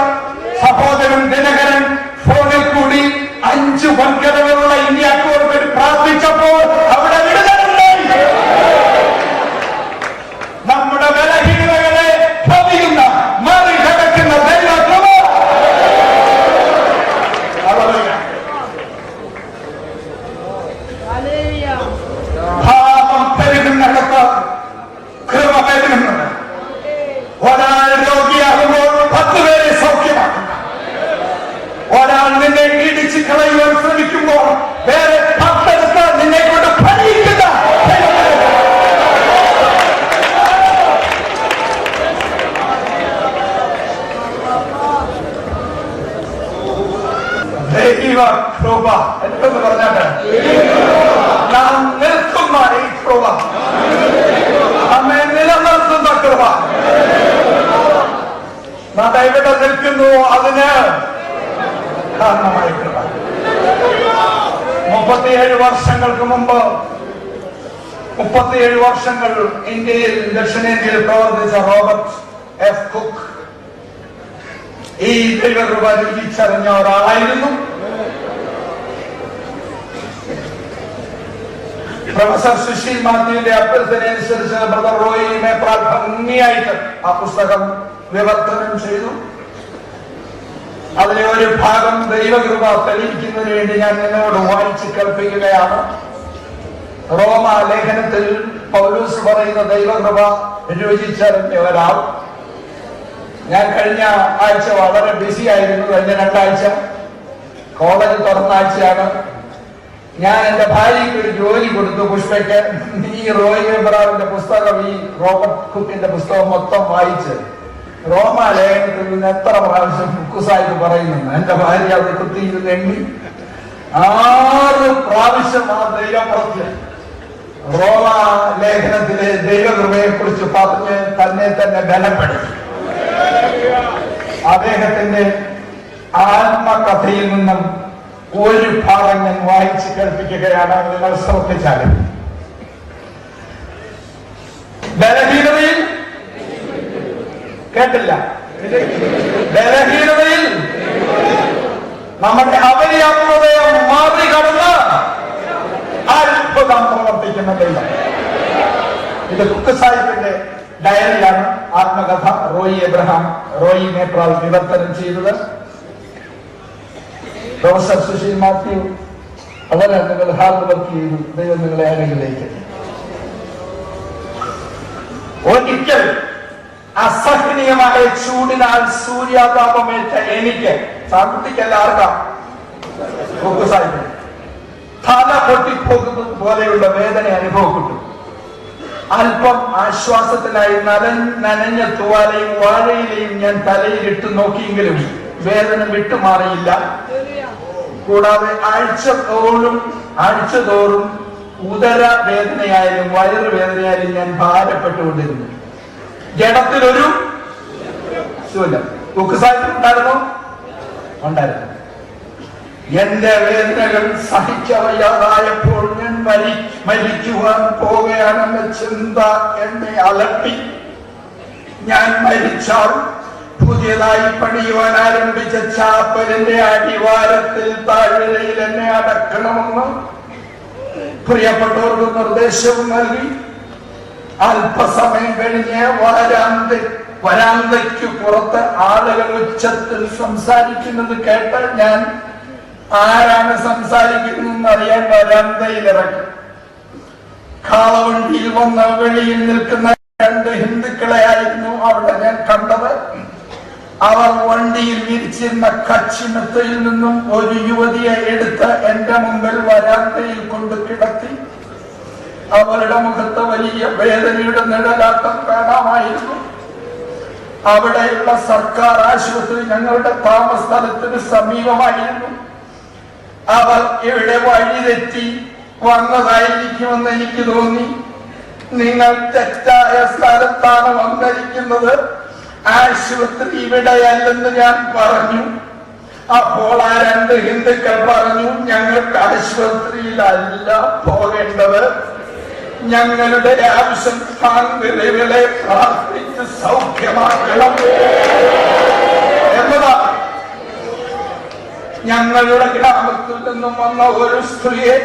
സഹോദരൻ ദിനകരൻ ഫോണിൽ കൂടി 5 വൻകരകളുള്ള ഇന്ത്യക്കോട് വേണ്ടി പ്രാർത്ഥിച്ചപ്പോൾ അവിടെ വിടുതലുണ്ടായി. നമ്മുടെ ബലഹീനതകളെ കവിയുന്ന മറികടക്കുന്ന ദൈവകൃപ. ഭാവം പെരുകുന്നിടത്ത് കൃപ പെരുകുന്നുണ്ട്. ഒരാൾ രോഗിയാകുമ്പോൾ 10 പേരെ സൗഖ്യമാക്കുന്ന, ഒരാൾ നിന്നെ ഇടിച്ച് കളയുവാൻ ശ്രമിക്കുമ്പോൾ വേറെ 10 നിന്നെ കൊണ്ട് ഫലിക്കുന്ന ദൈവ കൃപ. എന്തെന്ന് പറഞ്ഞാട്ട് നാം നിൽക്കുന്ന ഈ കൃപ, നമ്മെ നിലനിർത്തുന്ന കൃപ. നാം എവിടെ നിൽക്കുന്നു അതിന് കാരണമായ കൃപ. 37 വർഷങ്ങൾക്ക് മുമ്പ് 37 വർഷങ്ങൾ ഇന്ത്യയിൽ ദക്ഷിണേന്ത്യയിൽ പ്രവർത്തിച്ച റോബർട്ട് എഫ് കുക്ക് ഈ ദൈവകൃപ രുചിച്ചറിഞ്ഞ ഒരാളായിരുന്നു. പ്രൊഫസർ സുശീൽ മാത്യുവിന്റെ അഭ്യർത്ഥനയനുസരിച്ച് ബ്രദർ റോയി മേപ്രാൽ ഭംഗിയായിട്ട് ആ പുസ്തകം വിവർത്തനം ചെയ്തു. അതിലെ ഒരു ഭാഗം ദൈവകൃപ തെളിയിക്കുന്നതിന് വേണ്ടി ഞാൻ നിന്നോട് വായിച്ച് കേൾപ്പിക്കുകയാണ്. റോമ ലേഖനത്തിൽ പൗലോസ് പറയുന്ന ദൈവകൃപ രുചിച്ചറിഞ്ഞ ഒരാൾ. ഞാൻ കഴിഞ്ഞ ആഴ്ച വളരെ ബിസി ആയിരുന്നു. കഴിഞ്ഞ 2 ആഴ്ച കോളേജ് തുറന്ന ആഴ്ചയാണ്. ഞാൻ എന്റെ ഭാര്യയ്ക്ക് ഒരു ജോലി കൊടുത്തു, പുഷ്പയ്ക്ക്. ഈ റോയ് എബ്രാറിന്റെ പുസ്തകം, ഈ റോബർട്ട് കുക്കിന്റെ പുസ്തകം മൊത്തം വായിച്ച് റോമ ലേഖനത്തിൽ നിന്ന് എത്ര പ്രാവശ്യം കുക്കുസായിട്ട് പറയുന്നുണ്ട്. എന്റെ ഭാര്യ അത് കുത്തിയിരുന്ന് എണ്ണി 6 പ്രാവശ്യം ആ ദൈവപ്രത്യം റോമ ലേഖനത്തിലെ ദൈവകൃപയെ കുറിച്ച് പറഞ്ഞ് തന്നെ ബലപ്പെടുത്തി. അദ്ദേഹത്തിന്റെ ആത്മകഥയിൽ നിന്നും ഒരു ഭാഗം ഞാൻ വായിച്ച് കേൾപ്പിക്കുകയാണ്. നിങ്ങൾ ശ്രദ്ധിച്ചാലും ബലഹീനതയിൽ കേട്ടില്ല, ബലഹീനതയിൽ നമ്മുടെ അപര്യാപ്തതയെ മറികടന്ന് അത്ഭുതം പ്രവർത്തിക്കുന്ന ദൈവം. ഇത് കുക്ക് സാഹിബിന്റെ ഡയറിയാണ്. ആത്മകഥ റോയി മേപ്രാൽ വിവർത്തനം ചെയ്തത്. പ്രൊഫസർ സുശീൽ മാത്യു വളരെ നിങ്ങൾ ഹാർഡ് വർക്ക് ചെയ്തു. ദൈവം നിങ്ങളെ അനുഗ്രഹിക്കട്ടെ. ഒരിക്കൽ അസഹനീയമായ ചൂടിനാൽ സൂര്യാതാപമേറ്റ എനിക്ക്, സാമ്പത്തികല്ല ആർക്കാം, തല പൊട്ടിപ്പോകുന്നത് പോലെയുള്ള വേദന അനുഭവപ്പെട്ടു. അല്പം ആശ്വാസത്തിനായി നനഞ്ഞ തുവാലയും വാഴയിലെയും ഞാൻ തലയിലിട്ട് നോക്കിയെങ്കിലും വേദന വിട്ടുമാറിയില്ല. കൂടാതെ ആഴ്ചതോറും ഉദര വേദനയായാലും വയറുവേദനയായാലും ഞാൻ ഭാരപ്പെട്ടുകൊണ്ടിരുന്നു. ജഡത്തിലൊരു ശൂലം. ഉണ്ടായിരുന്നു. എന്റെ വേദനകൾ സഹിക്കവയ്യാതായപ്പോൾ ഞാൻ മരിക്കുവാൻ പോവുകയാണെന്ന ചിന്ത എന്നെ അലട്ടി. ഞാൻ മരിച്ചാൽ പുതിയതായി പണിയുവാൻ ആരംഭിച്ച ചാപ്പലിന്റെ അടിവാരത്തിൽ താഴ്വരയിൽ എന്നെ അടക്കണമെന്ന് പ്രിയപ്പെട്ടവർക്ക് നിർദ്ദേശവും നൽകി. അല്പസമയം കഴിഞ്ഞ് വരാന്തയ്ക്ക് പുറത്ത് ആളുകൾ ഉച്ചത്തിൽ സംസാരിക്കുന്നത് കേട്ട് ഞാൻ ആരാണ് സംസാരിക്കുന്നതെന്ന് അറിയാൻ വരാന്തയിലിറങ്ങി. കാളവണ്ടിയിൽ വന്ന വെളിയിൽ നിൽക്കുന്ന 2 ഹിന്ദുക്കളെ ആയിരുന്നു അവിടെ ഞാൻ കണ്ടത്, അവർ വണ്ടിയിൽ വിരിച്ചിരുന്ന കച്ചിമത്തയിൽ നിന്നും ഒരു യുവതിയെ എടുത്ത് എന്റെ മുമ്പിൽ വരാന്തയിൽ കൊണ്ട് കിടത്തി. അവരുടെ മുഖത്ത് വലിയ വേദനയുടെ നിഴലാട്ടം കാണാമായിരുന്നു. അവിടെയുള്ള സർക്കാർ ആശുപത്രി ഞങ്ങളുടെ താമസ സ്ഥലത്തിന് സമീപമായിരുന്നു. അവർ ഇവിടെ വഴിതെറ്റി വന്നതായിരിക്കുമെന്ന് എനിക്ക് തോന്നി. നിങ്ങൾ തെറ്റായ സ്ഥലത്താണ് വന്നിരിക്കുന്നത്, ആശുപത്രി ഇവിടെയല്ലെന്ന് ഞാൻ പറഞ്ഞു. അപ്പോൾ ആ രണ്ട് ഹിന്ദുക്കൾ പറഞ്ഞു, ഞങ്ങൾക്ക് ആശുപത്രിയിലല്ല പോകേണ്ടത്, ഞങ്ങളുടെ ആവശ്യം താങ്കളെ പ്രാർത്ഥിച്ച് സൗഖ്യമാക്കണം എന്നതാണ്. ഞങ്ങളുടെ ഗ്രാമത്തിൽ നിന്നും വന്ന ഒരു സ്ത്രീയെ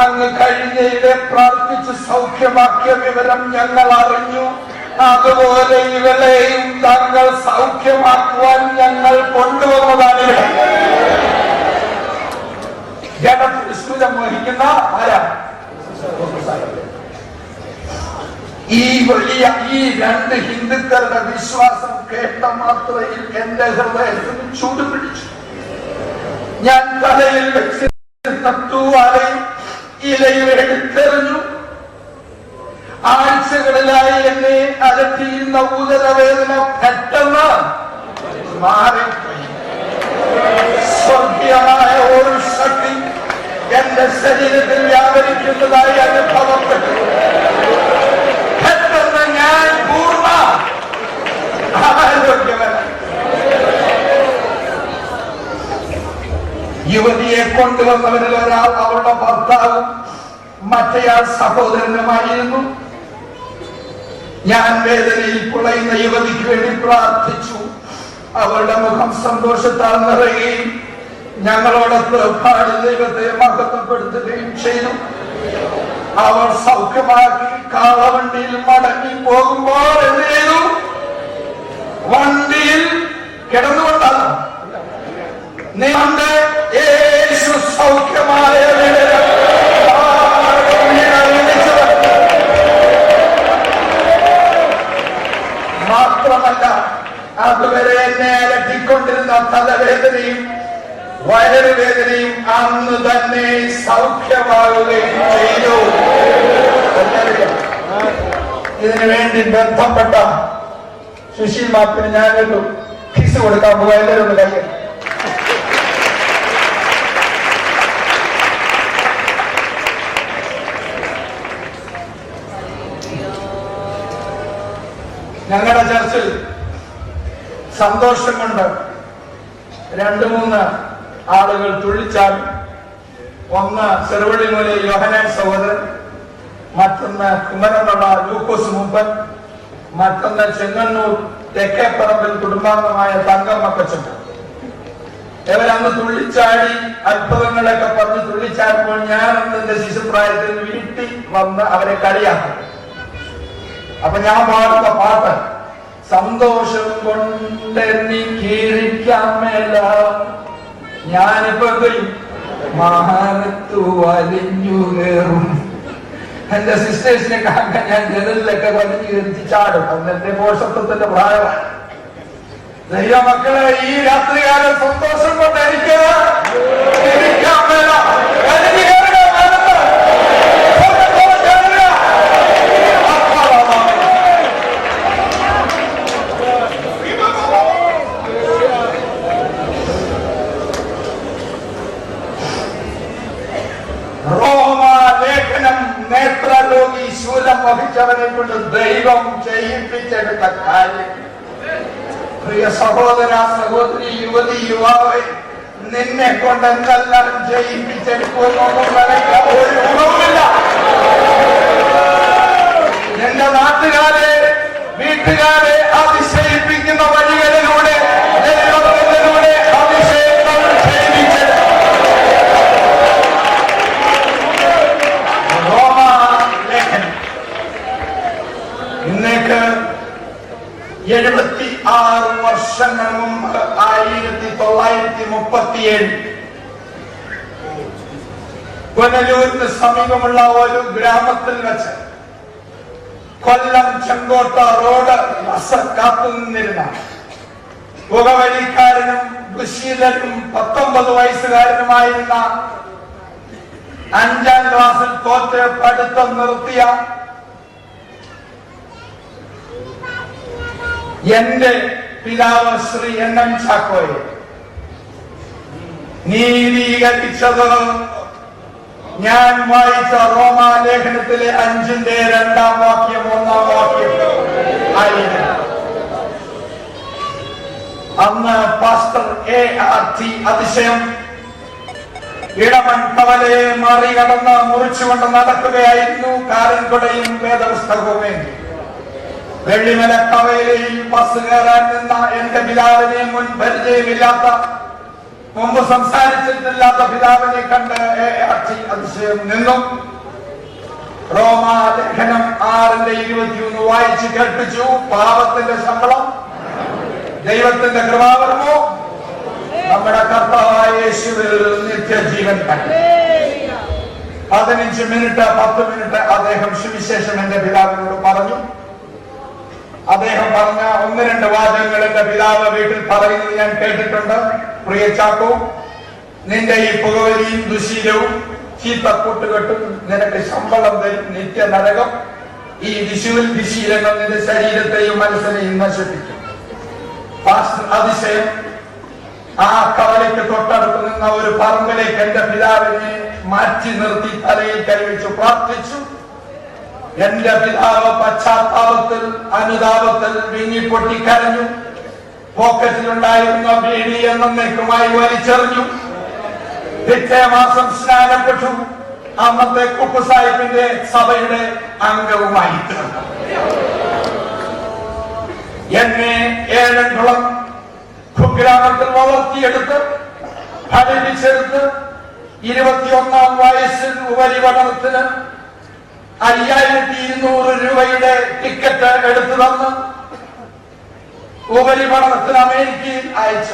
അങ്ങ് കഴിഞ്ഞയിടെ പ്രാർത്ഥിച്ച് സൗഖ്യമാക്കിയ വിവരം ഞങ്ങൾ അറിഞ്ഞു. അതുപോലെ ഇവളെയും താങ്കൾ സൗഖ്യമാക്കുവാൻ ഞങ്ങൾ കൊണ്ടുവന്നതാണ്. ജനത്തിൽ സ്ഥിരം വഹിക്കുന്ന ആരാ? ഈ രണ്ട് ഹിന്ദുക്കളുടെ വിശ്വാസം കേട്ട മാത്രയിൽ എന്റെ ഹൃദയത്തിന് ചൂട് പിടിച്ചു. ഞാൻ തലയിൽ വെച്ചിരുന്ന തൂവാലയും ഇലയും എടുത്തെറിഞ്ഞു. ആഴ്ചകളിലായി എന്നെ അലട്ടിയിരുന്ന ഉദരവേദന പെട്ടെന്ന് മാറിപ്പോയി. സ്വർഗീയമായ ഒരു ശക്തി എന്റെ ശരീരത്തിൽ വ്യാപരിക്കുന്നതായി അനുഭവപ്പെട്ടു. പെട്ടെന്ന് ഞാൻ പൂർണ്ണ ആരോഗ്യവനായി. യുവതിയെ കൊണ്ടുവന്നവരിൽ ഒരാൾ അവളുടെ ഭർത്താവും മറ്റേയാൾ സഹോദരനുമായിരുന്നു. ഞാൻ വേദനയിൽ പുളയുന്ന യുവതിക്ക് വേണ്ടി പ്രാർത്ഥിച്ചു. അവളുടെ മുഖം സന്തോഷത്താൽ നിറയുകയും ഞങ്ങളോടൊത്ത് പാടി ദൈവത്തെ മഹത്വപ്പെടുത്തുകയും ചെയ്തു. അവർ സൗഖ്യമാക്കി കാളവണ്ടിയിൽ മടങ്ങി പോകുമ്പോൾ എന്ത് ചെയ്തു? വണ്ടിയിൽ കിടന്നുകൊണ്ടാണ് നിന്റെ യേശു സൗഖ്യമായ മാത്രമല്ല, അതുവരെ എന്നെ അലട്ടിക്കൊണ്ടിരുന്ന തലവേദനയും വയറുവേദനയും അന്ന് തന്നെ സൗഖ്യമാവുകയും ചെയ്തു. ഇതിനു വേണ്ടി ബന്ധപ്പെട്ട സുശീൽ മാപ്പിന് ഞാനൊരു ഫീസ് കൊടുക്കാൻ പോകുക. എല്ലാവരും ഒന്ന് കൈ. ഞങ്ങളുടെ ചർച്ചിൽ സന്തോഷം കൊണ്ട് 2-3 ആളുകൾ തുള്ളിച്ചാൽ. ഒന്ന് ചെറുവള്ളിമൂല യോഹനാൻ സഹോദരൻ, മറ്റൊന്ന് കുമരനുള്ള ലൂക്കോസ് മൂപ്പൻ, മറ്റൊന്ന് ചെങ്ങന്നൂർ തെക്കേപ്പറമ്പിൽ കുടുംബാംഗമായ തങ്കമ്മക്കച്ചൻ. ഇവരന്ന് തുള്ളിച്ചാടി അത്ഭുതങ്ങളൊക്കെ പറഞ്ഞ് തുള്ളിച്ചാടുമ്പോൾ ഞാൻ അന്നെന്റെ ശിശുപ്രായത്തിൽ വീട്ടിൽ വന്ന് അവരെ കളിയാക്കും. അപ്പൊ ഞാൻ പാടുന്ന പാട്ട്, സന്തോഷം കൊണ്ടെനിക്കിരിക്കാൻ മേല ഞാനിപ്പോ മാനത്തു വലിഞ്ഞു കയറും. എന്റെ സിസ്റ്റേഴ്സിനെ കാണാൻ ഞാൻ ജനലിലൊക്കെ വലിഞ്ഞു കയറി ചാടും. അന്നെന്റെ പോഷത്വത്തിന്റെ പ്രായമാണ്. ദൈവമക്കളെ, ഈ രാത്രികാലം സന്തോഷം കൊണ്ട് എനിക്ക് ഇരിക്കാൻ മേല. നേത്രരോഗി ശൂലം വഹിച്ചവനെ കൊണ്ട് ദൈവം ചെയ്യിപ്പിച്ചെടുത്ത കാര്യം. പ്രിയ സഹോദര, സഹോദരി, യുവതി, യുവാവെ, നിന്നെ കൊണ്ട് എന്തെല്ലാം ചെയ്യിപ്പിച്ചെടുക്കുമെന്നൊന്നും നിനക്ക് ഒരു ഗുണവുമില്ല. എന്റെ നാട്ടുകാരെ, വീട്ടുകാരെ അതിശയിപ്പിക്കുന്ന വഴികളിലൂടെ ദൈവത്തിലൂടെ അതിശയങ്ങൾ ചെയ്യിപ്പിച്ചെടുക്കും. ഇന്നേക്ക് 76 വർഷങ്ങൾ മുമ്പ് 1937 പുനലൂരിന് സമീപമുള്ള ഒരു ഗ്രാമത്തിൽ വെച്ച് കൊല്ലം ചെങ്കോട്ട റോഡ് ബസ് കാത്തു നിന്നിരുന്ന പുകവലിക്കാരനും ദുശീലനും 19 വയസ്സുകാരനുമായിരുന്ന 5ാം ക്ലാസ്സിൽ തോറ്റ് പഠിത്തം നിർത്തിയ എന്റെ പിതാവ് ശ്രീ NM ചാക്കോയെ നീതീകരിച്ചത് ഞാൻ വായിച്ച റോമാലേഖനത്തിലെ 5-ന്റെ 2-ാം വാക്യം 1-ാം വാക്യം ആയിരുന്നു. അന്ന് പാസ്റ്റർ ART അതിശയം ഇടമൺ കവലയെ മറികടന്ന് മുറിച്ചുകൊണ്ട് നടക്കുകയായിരുന്നു. കാരൻകൊടയും വേദപുസ്തകവുമേ. വെള്ളിമല കവലയിൽ ബസ് കയറാൻ നിന്ന എന്റെ പിതാവിനെ മുൻ പരിചയമില്ലാത്ത, മുമ്പ് സംസാരിച്ചിട്ടില്ലാത്ത പിതാവിനെ കണ്ട് ART അതിശയം നിന്നും. റോമാലേഖനം 6-21 വായിച്ച് കേൾപ്പിച്ചു. പാപത്തിന്റെ ശമ്പളം ദൈവത്തിന്റെ കൃപാവരമോ നമ്മുടെ കർത്താവായ യേശുവിൽ നിത്യജീവൻ തന്നെ. 15 മിനിറ്റ് 10 മിനിറ്റ് അദ്ദേഹം സുവിശേഷം എന്റെ പിതാവിനോട് പറഞ്ഞു. അദ്ദേഹം പറഞ്ഞ 1-2 വാചകങ്ങൾ എന്റെ പിതാവ് വീട്ടിൽ പറയുന്നത് ഞാൻ കേട്ടിട്ടുണ്ട്. പ്രിയ ചാക്കോ, നിന്റെ ഈ പുകവലിയും ദുശീലവും ചീത്ത കൂട്ടുകെട്ടും നിനക്ക് ശമ്പളം തരും, നിത്യ നരകം. ഈ ദുശീലങ്ങൾ നിന്റെ ശരീരത്തെയും മനസ്സിനെയും നശിപ്പിക്കും. പാസ്റ്റർ അതിശയം ആ കവലയ്ക്ക് തൊട്ടടുത്ത് നിന്ന ഒരു പറമ്പിലേക്ക് എന്റെ പിതാവിനെ മാറ്റി നിർത്തി തലയിൽ കൈവച്ചു പ്രാർത്ഥിച്ചു. എന്റെ പിതാവ് പശ്ചാത്താപത്തിൽ അനുതാപത്തിൽ വിങ്ങിപ്പൊട്ടിക്കരഞ്ഞു. പോക്കറ്റിലുണ്ടായിരുന്ന ബീഡി എന്നേക്കുമായി വലിച്ചെറിഞ്ഞു. പിറ്റേ മാസം സ്നാനപ്പെട്ടു. അന്നത്തെ കുപ്പു സാഹിബിന്റെ സഭയുടെ അംഗവുമായി തീർന്നു. എന്നെ ഏഴംകുളം കുഗ്രാമത്തിൽ വളർത്തിയെടുത്ത് പഠിപ്പിച്ചെടുത്ത് 21-ാം വയസ്സിൽ ഉപരിപഠനത്തിന് 5200 രൂപയുടെ ടിക്കറ്റ് എടുത്തു തന്ന് ഉപരിപഠനത്തിന് അമേരിക്കയിൽ അയച്ച,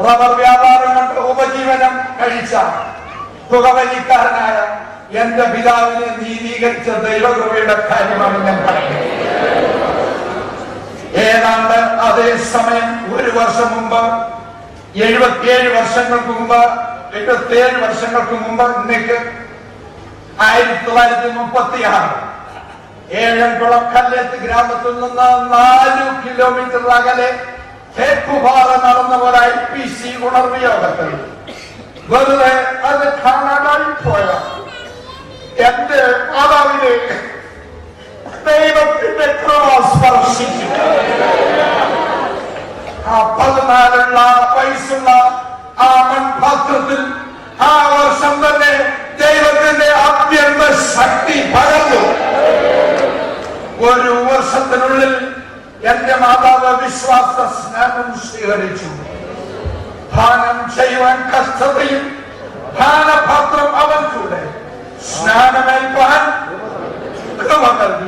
റബ്ബർ വ്യാപാരം കൊണ്ട് ഉപജീവനം കഴിച്ച പുകവലിക്കാരനായ എന്റെ പിതാവിനെ നീതീകരിച്ച ദൈവകൃപയുടെ കാര്യമാണ് ഞാൻ പറയുന്നത്. ഏതാണ്ട് അതേ സമയം 1 വർഷം മുമ്പ് 77 വർഷങ്ങൾക്ക് മുമ്പ് 77 വർഷങ്ങൾക്ക് മുമ്പ് ഇന്നേക്ക് 1936 ഏഴംകുളം കല്ലേത്ത് ഗ്രാമത്തിൽ നിന്ന് 4 കിലോമീറ്റർ അകലെ തേക്കുപാറ നടന്ന പോലെ IPC ഉണർവ് യോഗത്തിൽ വെറുതെ അത് കാണാനായി പോയ എന്റെ മാതാവിനെ ദൈവത്തിന്റെ കൃപ സ്പർശിച്ചു. ആ 14 വയസ്സുള്ള ആ മൺപാത്രത്തിൽ ആ വർഷം തന്നെ ദൈവത്തിന്റെ അത്യന്ത ശക്തി പകർന്നു. 1 വർഷത്തിനുള്ളിൽ എന്റെ മാതാവ് വിശ്വാസ സ്നാനം സ്വീകരിച്ചു. പാനം ചെയ്യുവാൻ കഷ്ടതയും പാനപാത്രം അവൻ കൂടെ സ്നാനമേൽപ്പാൻ കൃപ നൽകി.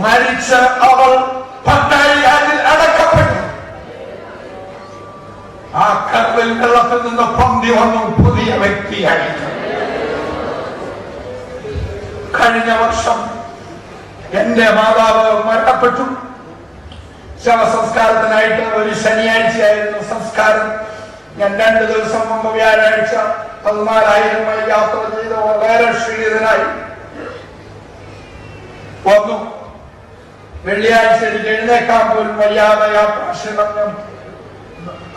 മരിച്ച് അവൾ പട്ടാഴിയിൽ അടക്കപ്പെട്ടു. ആ കടലിൽ വെള്ളത്തിൽ നിന്ന് പൊന്തി വന്നു പുതിയ വ്യക്തിയായി. കഴിഞ്ഞ വർഷം എന്റെ മാതാവ് മരണപ്പെട്ടു. ശവസംസ്കാരത്തിനായിട്ട് ഒരു ശനിയാഴ്ചയായിരുന്നു സംസ്കാരം. ഞാൻ 2 ദിവസം മുമ്പ് വ്യാഴാഴ്ച 14,000 മൈൽ യാത്ര ചെയ്ത് വളരെ ക്ഷീണിതനായി വന്നു. വെള്ളിയാഴ്ച എനിക്ക് എഴുന്നേക്കാൻ പോലും വയ്യാതെ യാത്രാക്ഷീണം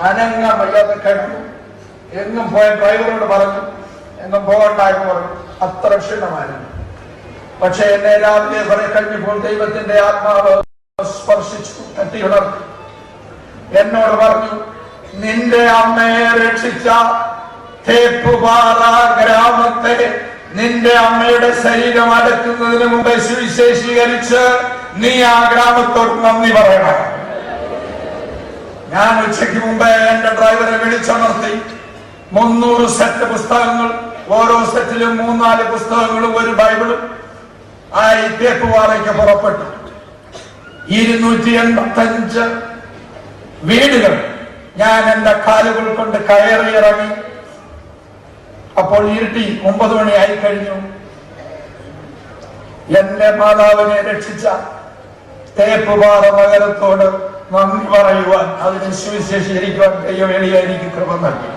അനങ്ങ വയ്യാതെ കിടന്നു. എങ്ങും പോയ ഡ്രൈവറോട് പറഞ്ഞു എങ്ങും പോകണ്ടായെന്ന് പറഞ്ഞു. അത്ര ക്ഷീണമായിരുന്നു. പക്ഷെ എന്നെ രാവിലെ കുറെ കഴിഞ്ഞപ്പോൾ ദൈവത്തിന്റെ ആത്മാവ് സ്പർശിച്ചു, തട്ടിയുണർത്തി. എന്നോട് പറഞ്ഞു, നിന്റെ അമ്മയെ രക്ഷിച്ച തേപ്പുപാറ ഗ്രാമത്തെ നിന്റെ അമ്മയുടെ ശരീരം അടക്കുന്നതിന് മുമ്പ് സുവിശേഷീകരിച്ച് നീ ആ ഗ്രാമത്തോട് നന്ദി പറയണം. ഞാൻ ഉച്ചയ്ക്ക് മുമ്പ് എന്റെ ഡ്രൈവറെ വിളിച്ചുണർത്തി. 300 സെറ്റ് പുസ്തകങ്ങൾ, ഓരോ സെറ്റിലും 3-4 പുസ്തകങ്ങളും ഒരു ബൈബിളും ആയി തേപ്പുപാറയ്ക്ക് പുറപ്പെട്ടു. 285 വീടുകൾ ഞാൻ എന്റെ കാലുകൾ കൊണ്ട് കയറിയിറങ്ങി. അപ്പോൾ ഇരുട്ടി 9 മണിയായി കഴിഞ്ഞു. എന്റെ മാതാവിനെ രക്ഷിച്ച തേപ്പുപാറ നഗരത്തോട് നന്ദി പറയുവാൻ, അതിനെ സുവിശേഷീകരിക്കുവാൻ ദൈവവേളിയ എനിക്ക് കൃപ നൽകി.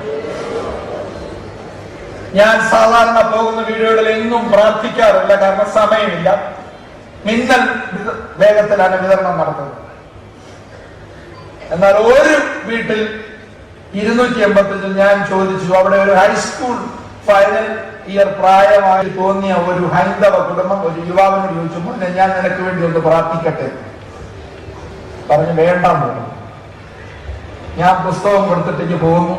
ഞാൻ സാധാരണ പോകുന്ന വീടുകളിൽ എന്നും പ്രാർത്ഥിക്കാറില്ല, കാരണം സമയമില്ല. മിന്നൽ വേഗത്തിലാണ് വിതരണം നടത്തുന്നത്. എന്നാൽ ഒരു വീട്ടിൽ 285 ഞാൻ ചോദിച്ചു. അവിടെ ഒരു ഹൈസ്കൂൾ ഫൈനൽ ഇയർ പ്രായമായി തോന്നിയ ഒരു ഹൈന്ദവ കുടുംബം ഒരു യുവാവിനോട് ചോദിച്ചു, മോനെ ഞാൻ നിനക്ക് വേണ്ടി ഒന്ന് പ്രാർത്ഥിക്കട്ടെ. പറഞ്ഞു വേണ്ടെന്ന് പറഞ്ഞു. ഞാൻ പുസ്തകം കൊടുത്തിട്ടേക്ക് പോകുന്നു.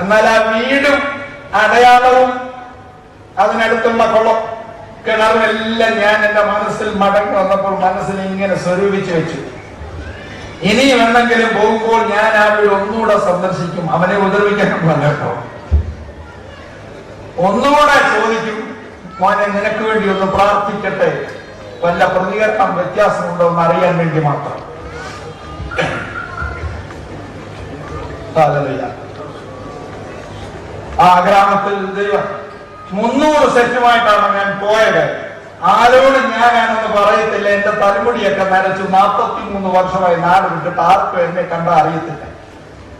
എന്നാൽ ആ വീടും അടയാളവും അതിനടുത്തുള്ള കുളം കിണറുമെല്ലാം ഞാൻ എന്റെ മനസ്സിൽ മടങ്ങി വന്നപ്പോൾ മനസ്സിൽ ഇങ്ങനെ സ്വരൂപിച്ചു വെച്ചു. ഇനിയും എന്തെങ്കിലും പോകുമ്പോൾ ഞാൻ ആ വീട് ഒന്നുകൂടെ സന്ദർശിക്കും. അവനെ ഉപദ്രവിക്കാൻ വന്നപ്പോ ഒന്നുകൂടെ ചോദിക്കും, മോനെ നിനക്ക് വേണ്ടി ഒന്ന് പ്രാർത്ഥിക്കട്ടെ, വല്ല പ്രതികരണം വ്യത്യാസമുണ്ടോ എന്ന് അറിയാൻ വേണ്ടി മാത്രം. ആ ഗ്രാമത്തിൽ ദൈവം 300 സെറ്റുമായിട്ടാണ് ഞാൻ പോയത്. ആരോടും ഞാനാണെന്ന് പറയത്തില്ല. എന്റെ തലമുടിയൊക്കെ നരച്ചു. 43 വർഷമായി നാട് വിട്ടിട്ട് ആർക്കും എന്നെ കണ്ട അറിയത്തില്ല.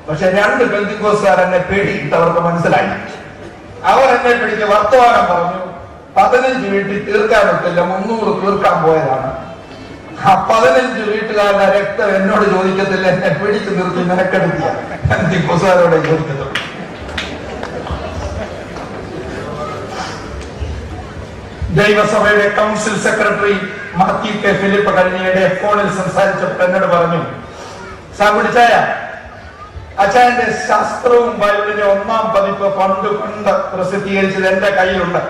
പക്ഷെ 2 പെന്തിക്കോസുകാർ എന്നെ പേടിയിട്ട് അവർക്ക് മനസ്സിലായി. അവർ എന്നെ പിടിച്ച് വർത്തമാനം പറഞ്ഞു. 15 വീട്ടിൽ തീർക്കാനൊക്കില്ല, 300 തീർക്കാൻ പോയതാണ്. ആ 15 വീട്ടുകാരുടെ രക്തം എന്നോട് ചോദിക്കത്തില്ല, എന്നെ പിടിച്ചു നിർത്തി നിനക്കെടുത്തിയ പെന്തിക്കോസുകാരോടെ ചോദിക്കത്തുള്ളൂ. ദൈവസഭയുടെ council secretary Mathew K Philip കഴിഞ്ഞയുടെ ഫോണിൽ സംസാരിച്ചപ്പോൾ എന്നോട് പറഞ്ഞു, സാമ്പടിച്ചായ അച്ചായന്റെ ശാസ്ത്രവും ബൈബിളിന്റെ 1ാം പതിപ്പ് പണ്ട് പ്രസിദ്ധീകരിച്ചത് എന്റെ കയ്യിലുണ്ട്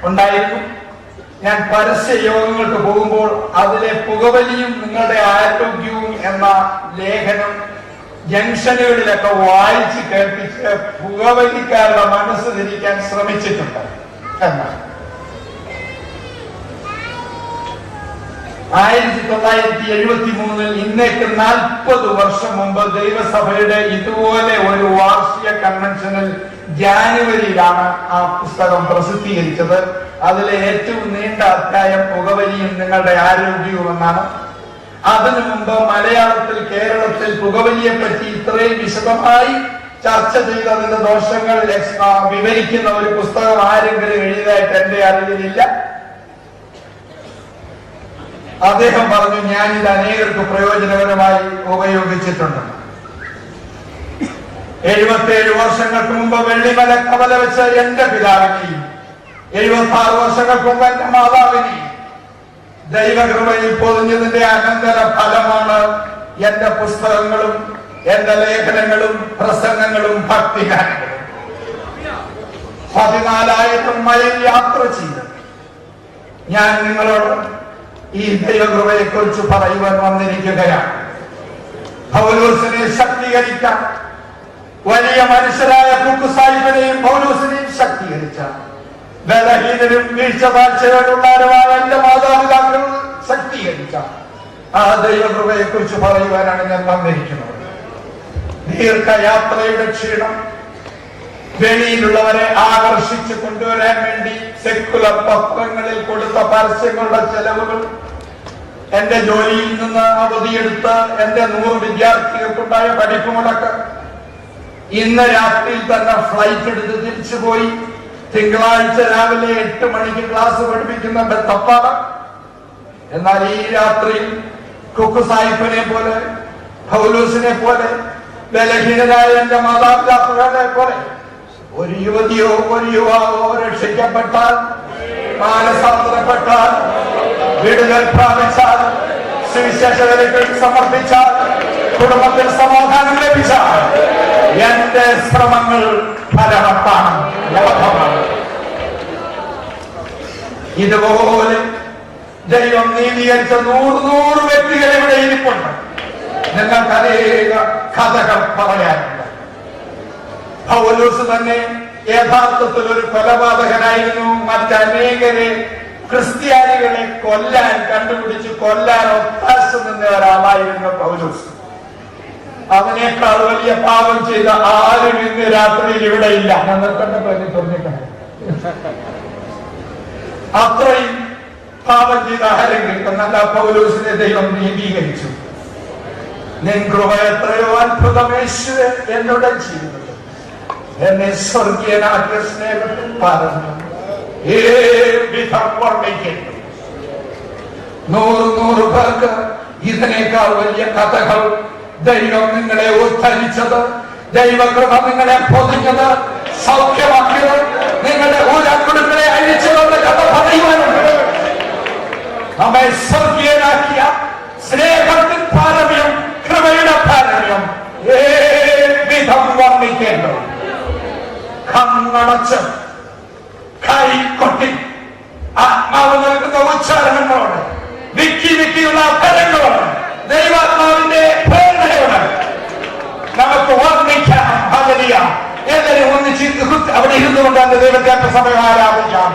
ഉണ്ടായിരുന്നു. ഞാൻ പരസ്യ യോഗങ്ങൾക്ക് പോകുമ്പോൾ അതിലെ പുകവലിയും നിങ്ങളുടെ ആരോഗ്യവും എന്ന ലേഖനം ജംഗ്ഷനുകളിലൊക്കെ വായിച്ച് കേൾപ്പിച്ച് പുകവലിക്കാരുടെ മനസ്സ് തിരിക്കാൻ ശ്രമിച്ചിട്ടുണ്ട് എന്നാണ്. 1973 ഇന്നേക്ക് 40 വർഷം മുമ്പ് ദൈവസഭയുടെ ഇതുപോലെ ഒരു വാർഷിക കൺവെൻഷനിൽ ജാനുവരിയിലാണ് ആ പുസ്തകം പ്രസിദ്ധീകരിച്ചത്. അതിലെ ഏറ്റവും നീണ്ട അധ്യായം പുകവലിയും നിങ്ങളുടെ ആരോഗ്യവും എന്നാണ്. അതിനു മുമ്പ് മലയാളത്തിൽ കേരളത്തിൽ പുകവലിയെ പറ്റി ഇത്രയും വിശദമായി ചർച്ച ചെയ്ത് അതിന്റെ ദോഷങ്ങൾ വിവരിക്കുന്ന ഒരു പുസ്തകം ആരെങ്കിലും എഴുതിയതായിട്ട് എന്റെ അറിവിലില്ല. അദ്ദേഹം പറഞ്ഞു, ഞാൻ ഇത് അനേകർക്ക് പ്രയോജനകരമായി ഉപയോഗിച്ചിട്ടുണ്ട്. 77 വർഷങ്ങൾക്ക് മുമ്പ് വെള്ളിമല കവല വെച്ച എന്റെ പിതാവിനെയും 76 വർഷങ്ങൾക്ക് മുമ്പ് എന്റെ മാതാവിനെയും ദൈവകൃപയിൽ പൊതിഞ്ഞതിന്റെ അനന്തര ഫലമാണ് എന്റെ പുസ്തകങ്ങളും എന്റെ ലേഖനങ്ങളും പ്രസംഗങ്ങളും ഭക്തിഗാനങ്ങളും. 14,000 മൈൽ യാത്ര ചെയ്ത് ഞാൻ നിങ്ങളോട് ഈ ദൈവകൃപയെ കുറിച്ച് പറയുവാൻ വന്നിരിക്കുകയാണ്. പൗലോസിനെ ശക്തീകരിക്കാൻ, വലിയ മനുഷ്യരായ കുക്ക് സാഹിബിനെയും പൗലോസിനെയും ശക്തീകരിച്ച, ബലഹീനരും വീഴ്ചവാഴ്ചകളുള്ളവരുമായ എന്റെ മാതാപിതാക്കൾ ശക്തീകരിച്ച ആ ദൈവകൃപയെ കുറിച്ച് പറയുവാനാണ് ഞാൻ വന്നിരിക്കുന്നത്. ദീർഘയാത്രയുടെ ക്ഷീണം, വെളിയിലുള്ളവരെ ആകർഷിച്ച് കൊണ്ടുവരാൻ വേണ്ടി സെക്കുലർ പത്രങ്ങളിൽ കൊടുത്ത പരസ്യങ്ങളുടെ ചെലവുകൾ, എന്റെ ജോലിയിൽ നിന്ന് അവധിയെടുത്ത് എന്റെ 100 വിദ്യാർത്ഥികൾക്കുണ്ടായ പഠിപ്പ് മുടക്ക്, ഇന്ന് രാത്രിയിൽ തന്നെ ഫ്ലൈറ്റ് എടുത്ത് തിരിച്ചുപോയി തിങ്കളാഴ്ച രാവിലെ 8 മണിക്ക് ക്ലാസ് പഠിപ്പിക്കുന്ന ബത്തപ്പാട. എന്നാൽ ഈ രാത്രിയിൽ കുക്ക് സാഹിബിനെ പോലെ, പൗലോസിനെ പോലെ, ബലഹീനരായ എന്റെ മാതാപിതാക്കളെ പോലെ ഒരു യുവതിയോ ഒരു യുവാവോ രക്ഷിക്കപ്പെട്ടാൽ, മാനസാന്തരപ്പെട്ടാൽ, വിടുതൽ പ്രാപിച്ചാൽ, സുവിശേഷകർക്ക് സമർപ്പിച്ചാൽ, കുടുംബത്തിൽ സമാധാനം ലഭിച്ചാൽ എന്റെ ശ്രമങ്ങൾ ഫലവത്താണ്, ലാഭമാണ്. ഇതുപോലെ ദൈവം നീതീകരിച്ച 100 വ്യക്തികൾ ഇവിടെ ഇരിപ്പുണ്ട്. നിങ്ങൾക്ക് അനേക കഥകൾ പറയാനുണ്ട്. പൗലോസ് തന്നെ യഥാർത്ഥത്തിൽ ഒരു കൊലപാതകനായിരുന്നു. മറ്റനേകരെ ക്രിസ്ത്യാനികളെ കൊല്ലാൻ കണ്ടുപിടിച്ച് കൊല്ലാൻ ഒത്താശ നിന്ന ഒരാളായിരുന്നു പൗലോസ്. അവനേക്കാൾ വലിയ പാപം ചെയ്ത ആരും ഇന്ന് രാത്രിയിൽ ഇവിടെ ഇല്ല. ഞാൻ നിർത്തേണ്ട തോന്നിക്കണം. അത്രയും പാപം ചെയ്ത ആരെങ്കിലും എന്നല്ല പൗലോസിനെ ദൈവം നീതീകരിച്ചു. നിൻ കൃപ എത്രയോ അത്ഭുതമേശ്വരൻ എന്നോട് ജീവിതത്തിൽ എന്നെ സ്വർഗീയനാക്കിയ സ്നേഹത്തിൽ പറഞ്ഞു വിധം വർണ്ണിക്കുന്നു. 100 പേർക്ക് ഇതിനേക്കാൾ വലിയ കഥകൾ ദൈവം നിങ്ങളെ ഉദ്ധരിച്ചത്, ദൈവകൃപ നിങ്ങളെ പൊതിഞ്ഞത്, സൗഖ്യമാക്കിയത്, നിങ്ങളുടെ ഊരാക്കുടുക്കളെ അഴിച്ചതുകൊണ്ട് കഥ പറയുവാനുണ്ട്. നമ്മെ സ്വർഗീയനാക്കിയ സ്നേഹത്തിൽ പാരമ്യം, കൃപയുടെ പാരമ്യം വിധം വർണ്ണിക്കേണ്ടത്. കണ്ണടച്ച് കൈകൊട്ടി ആത്മാവ് നൽകുന്ന ഉച്ചാരണങ്ങളോട്, വിക്കിയുള്ള ഫലങ്ങളോട്, ദൈവാത്മാവിന്റെ പ്രേരണയോട് നമുക്ക് വർണ്ണിക്കാം. ഹല്ലേലൂയ. എല്ലാവരും ഒന്നിച്ച് അവിടെ ഇരുന്നുകൊണ്ട് ദൈവത്തെ സമയം ആരാധിക്കാം.